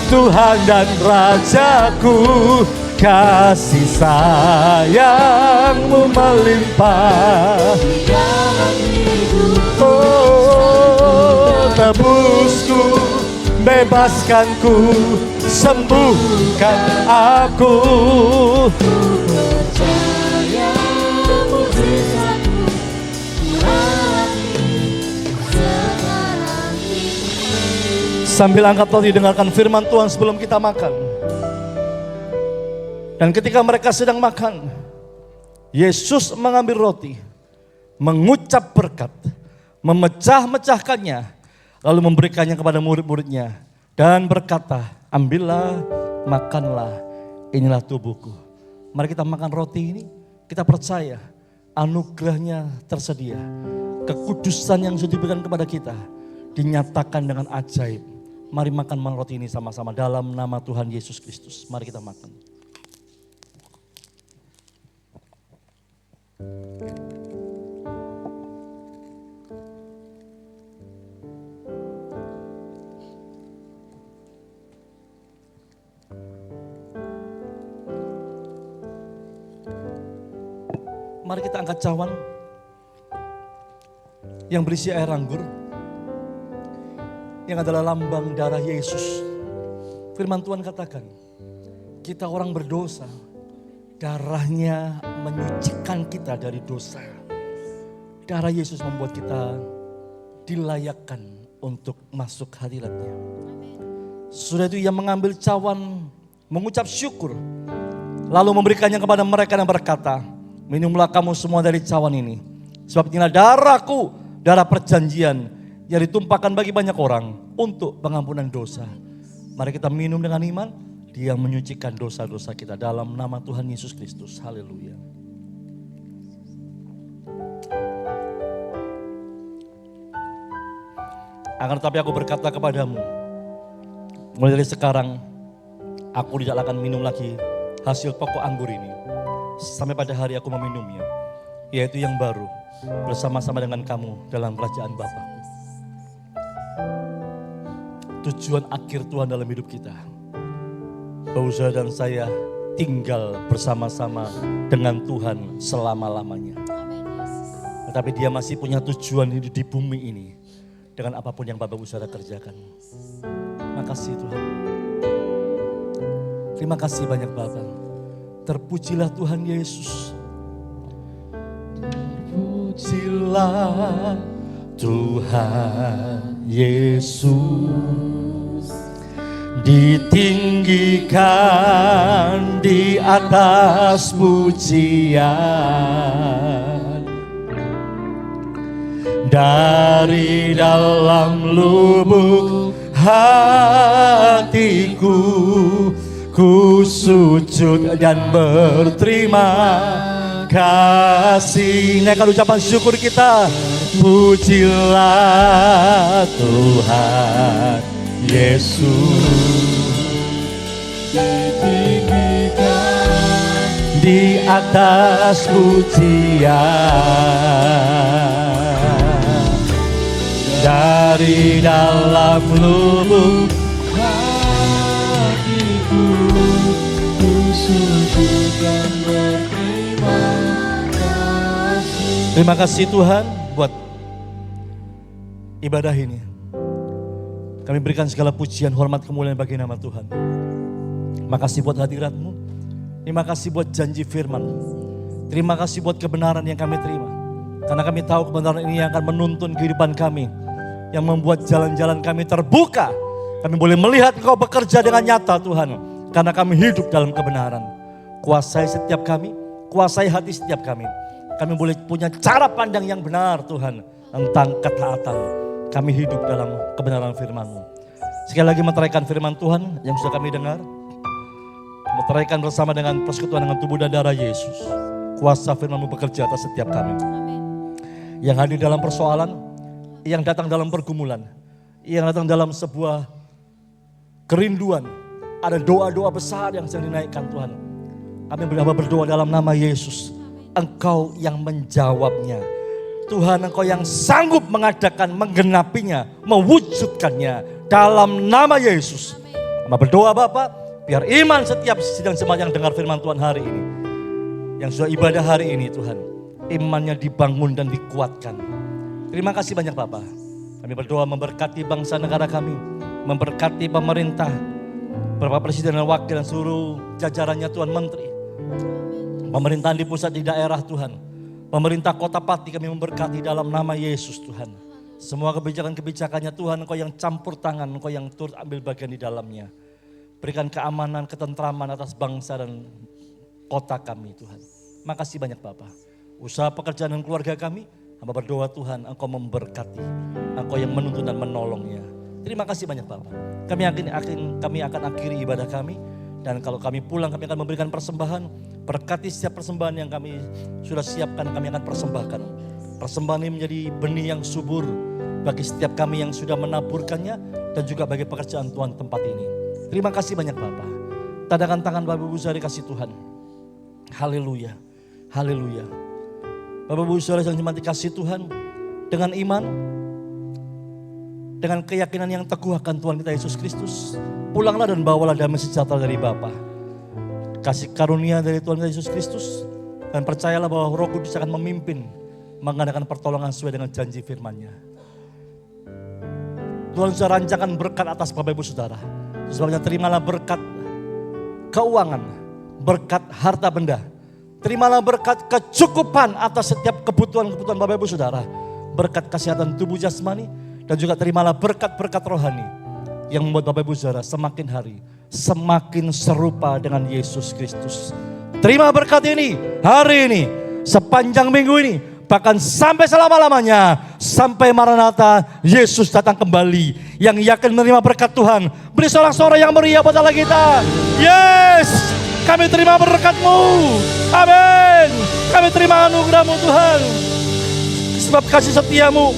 Tuhan dan Rajaku. Kasih sayang-Mu melimpah, oh, tebusku, bebaskanku, sembuhkan aku. Sambil angkat roti, dengarkan firman Tuhan sebelum kita makan. Dan ketika mereka sedang makan, Yesus mengambil roti, mengucap berkat, memecah-mecahkannya, lalu memberikannya kepada murid-muridnya dan berkata, ambillah, makanlah, inilah tubuhku. Mari kita makan roti ini, kita percaya anugerahnya tersedia. Kekudusan yang sudah diberikan kepada kita dinyatakan dengan ajaib. Mari makan roti ini sama-sama dalam nama Tuhan Yesus Kristus. Mari kita makan. Mari kita angkat cawan yang berisi air anggur, yang adalah lambang darah Yesus. Firman Tuhan katakan, kita orang berdosa, darahnya menyucikan kita dari dosa. Darah Yesus membuat kita dilayakkan untuk masuk hadirat-Nya. Sudah itu Ia mengambil cawan, mengucap syukur, lalu memberikannya kepada mereka dan berkata, minumlah kamu semua dari cawan ini, sebab inilah darahku, darah perjanjian yang ditumpahkan bagi banyak orang untuk pengampunan dosa. Mari kita minum dengan iman. Dia menyucikan dosa-dosa kita dalam nama Tuhan Yesus Kristus. Haleluya. Akan tetapi aku berkata kepadamu, mulai dari sekarang aku tidak akan minum lagi hasil pokok anggur ini sampai pada hari aku meminumnya, yaitu yang baru bersama-sama dengan kamu dalam kerajaan Bapa. Tujuan akhir Tuhan dalam hidup kita, bahwa saudara dan saya tinggal bersama-sama dengan Tuhan selama-lamanya. Tetapi Dia masih punya tujuan hidup di bumi ini dengan apapun yang Bapak Ibu saudara kerjakan. Makasih Tuhan. Terima kasih banyak Bapak. Terpujilah Tuhan Yesus. Terpujilah Tuhan Yesus. Ditinggikan di atas pujian, dari dalam lubuk hatiku ku sujud dan berterima kasih. Naikkan ucapan syukur kita. Pujilah Tuhan Yesus, ditinggikan di atas pujian, dari dalam lubuk hatiku, ku sujud dan berterima kasih. Terima kasih Tuhan buat ibadah ini. Kami berikan segala pujian, hormat, kemuliaan bagi nama Tuhan. Terima kasih buat hadirat-Mu. Terima kasih buat janji firman. Terima kasih buat kebenaran yang kami terima. Karena kami tahu kebenaran ini yang akan menuntun kehidupan kami. Yang membuat jalan-jalan kami terbuka. Kami boleh melihat Engkau bekerja dengan nyata Tuhan. Karena kami hidup dalam kebenaran. Kuasai setiap kami, kuasai hati setiap kami. Kami boleh punya cara pandang yang benar Tuhan. Tentang ketaatan. Kami hidup dalam kebenaran firman-Mu. Sekali lagi meteraikan firman Tuhan yang sudah kami dengar. Meteraikan bersama dengan persekutuan dengan tubuh dan darah Yesus. Kuasa firman-Mu bekerja atas setiap kami. Yang hadir dalam persoalan, yang datang dalam pergumulan, yang datang dalam sebuah kerinduan. Ada doa-doa besar yang sedang dinaikkan Tuhan. Kami berdoa dalam nama Yesus. Engkau yang menjawabnya. Tuhan, Engkau yang sanggup mengadakan, menggenapinya, mewujudkannya dalam nama Yesus. Kami berdoa Bapa, biar iman setiap sidang jemaat yang dengar firman Tuhan hari ini, yang sudah ibadah hari ini Tuhan, imannya dibangun dan dikuatkan. Terima kasih banyak Bapa. Kami berdoa memberkati bangsa negara kami, memberkati pemerintah, Bapak Presiden dan Wakil dan seluruh jajarannya Tuhan Menteri, pemerintahan di pusat di daerah Tuhan. Pemerintah Kota Pati kami memberkati dalam nama Yesus Tuhan. Semua kebijakan-kebijakannya Tuhan, Engkau yang campur tangan, Engkau yang turut ambil bagian di dalamnya. Berikan keamanan, ketentraman atas bangsa dan kota kami Tuhan. Makasih banyak Bapak. Usaha pekerjaan dan keluarga kami, hamba berdoa Tuhan Engkau memberkati. Engkau yang menuntun dan menolongnya. Terima kasih banyak Bapak. Kami akan akhiri ibadah kami. Dan kalau kami pulang kami akan memberikan persembahan. Berkati setiap persembahan yang kami sudah siapkan, kami akan persembahkan. Persembahan ini menjadi benih yang subur bagi setiap kami yang sudah menaburkannya. Dan juga bagi pekerjaan Tuhan tempat ini. Terima kasih banyak Bapak. Tadakan tangan Bapak Ibu Saudara kasih Tuhan. Haleluya. Haleluya. Bapak Ibu Saudara yang dikasihi Tuhan. Dengan iman. Dengan keyakinan yang teguh akan Tuhan kita Yesus Kristus. Pulanglah dan bawalah damai sejahtera dari Bapa. Kasih karunia dari Tuhan kita Yesus Kristus. Dan percayalah bahwa Roh Kudus akan memimpin. Mengadakan pertolongan sesuai dengan janji firman-Nya. Tuhan sudah rancangan berkat atas Bapak Ibu Saudara. Sebabnya terimalah berkat keuangan. Berkat harta benda. Terimalah berkat kecukupan atas setiap kebutuhan-kebutuhan Bapak Ibu Saudara. Berkat kesehatan tubuh jasmani. Dan juga terimalah berkat-berkat rohani yang membuat Bapak Ibu Saudara semakin hari semakin serupa dengan Yesus Kristus. Terima berkat ini hari ini, sepanjang minggu ini, bahkan sampai selama-lamanya, sampai Maranatha Yesus datang kembali. Yang yakin menerima berkat Tuhan, beri sorak-sorai yang meriah buat Allah kita. Yes, kami terima berkat-Mu. Amin. Kami terima anugerah-Mu Tuhan. Sebab kasih setia-Mu,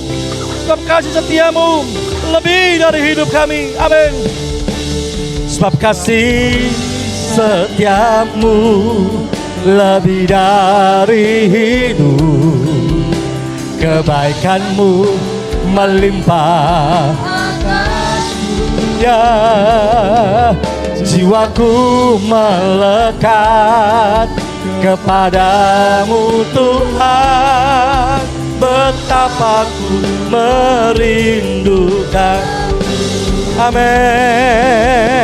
sebab kasih setia-Mu lebih dari hidup kami. Amin. Sebab kasih setiamu lebih dari hidup. Kebaikanmu melimpah. Ya, jiwaku melekat kepadamu Tuhan. Betapa ku merindukan. Amin.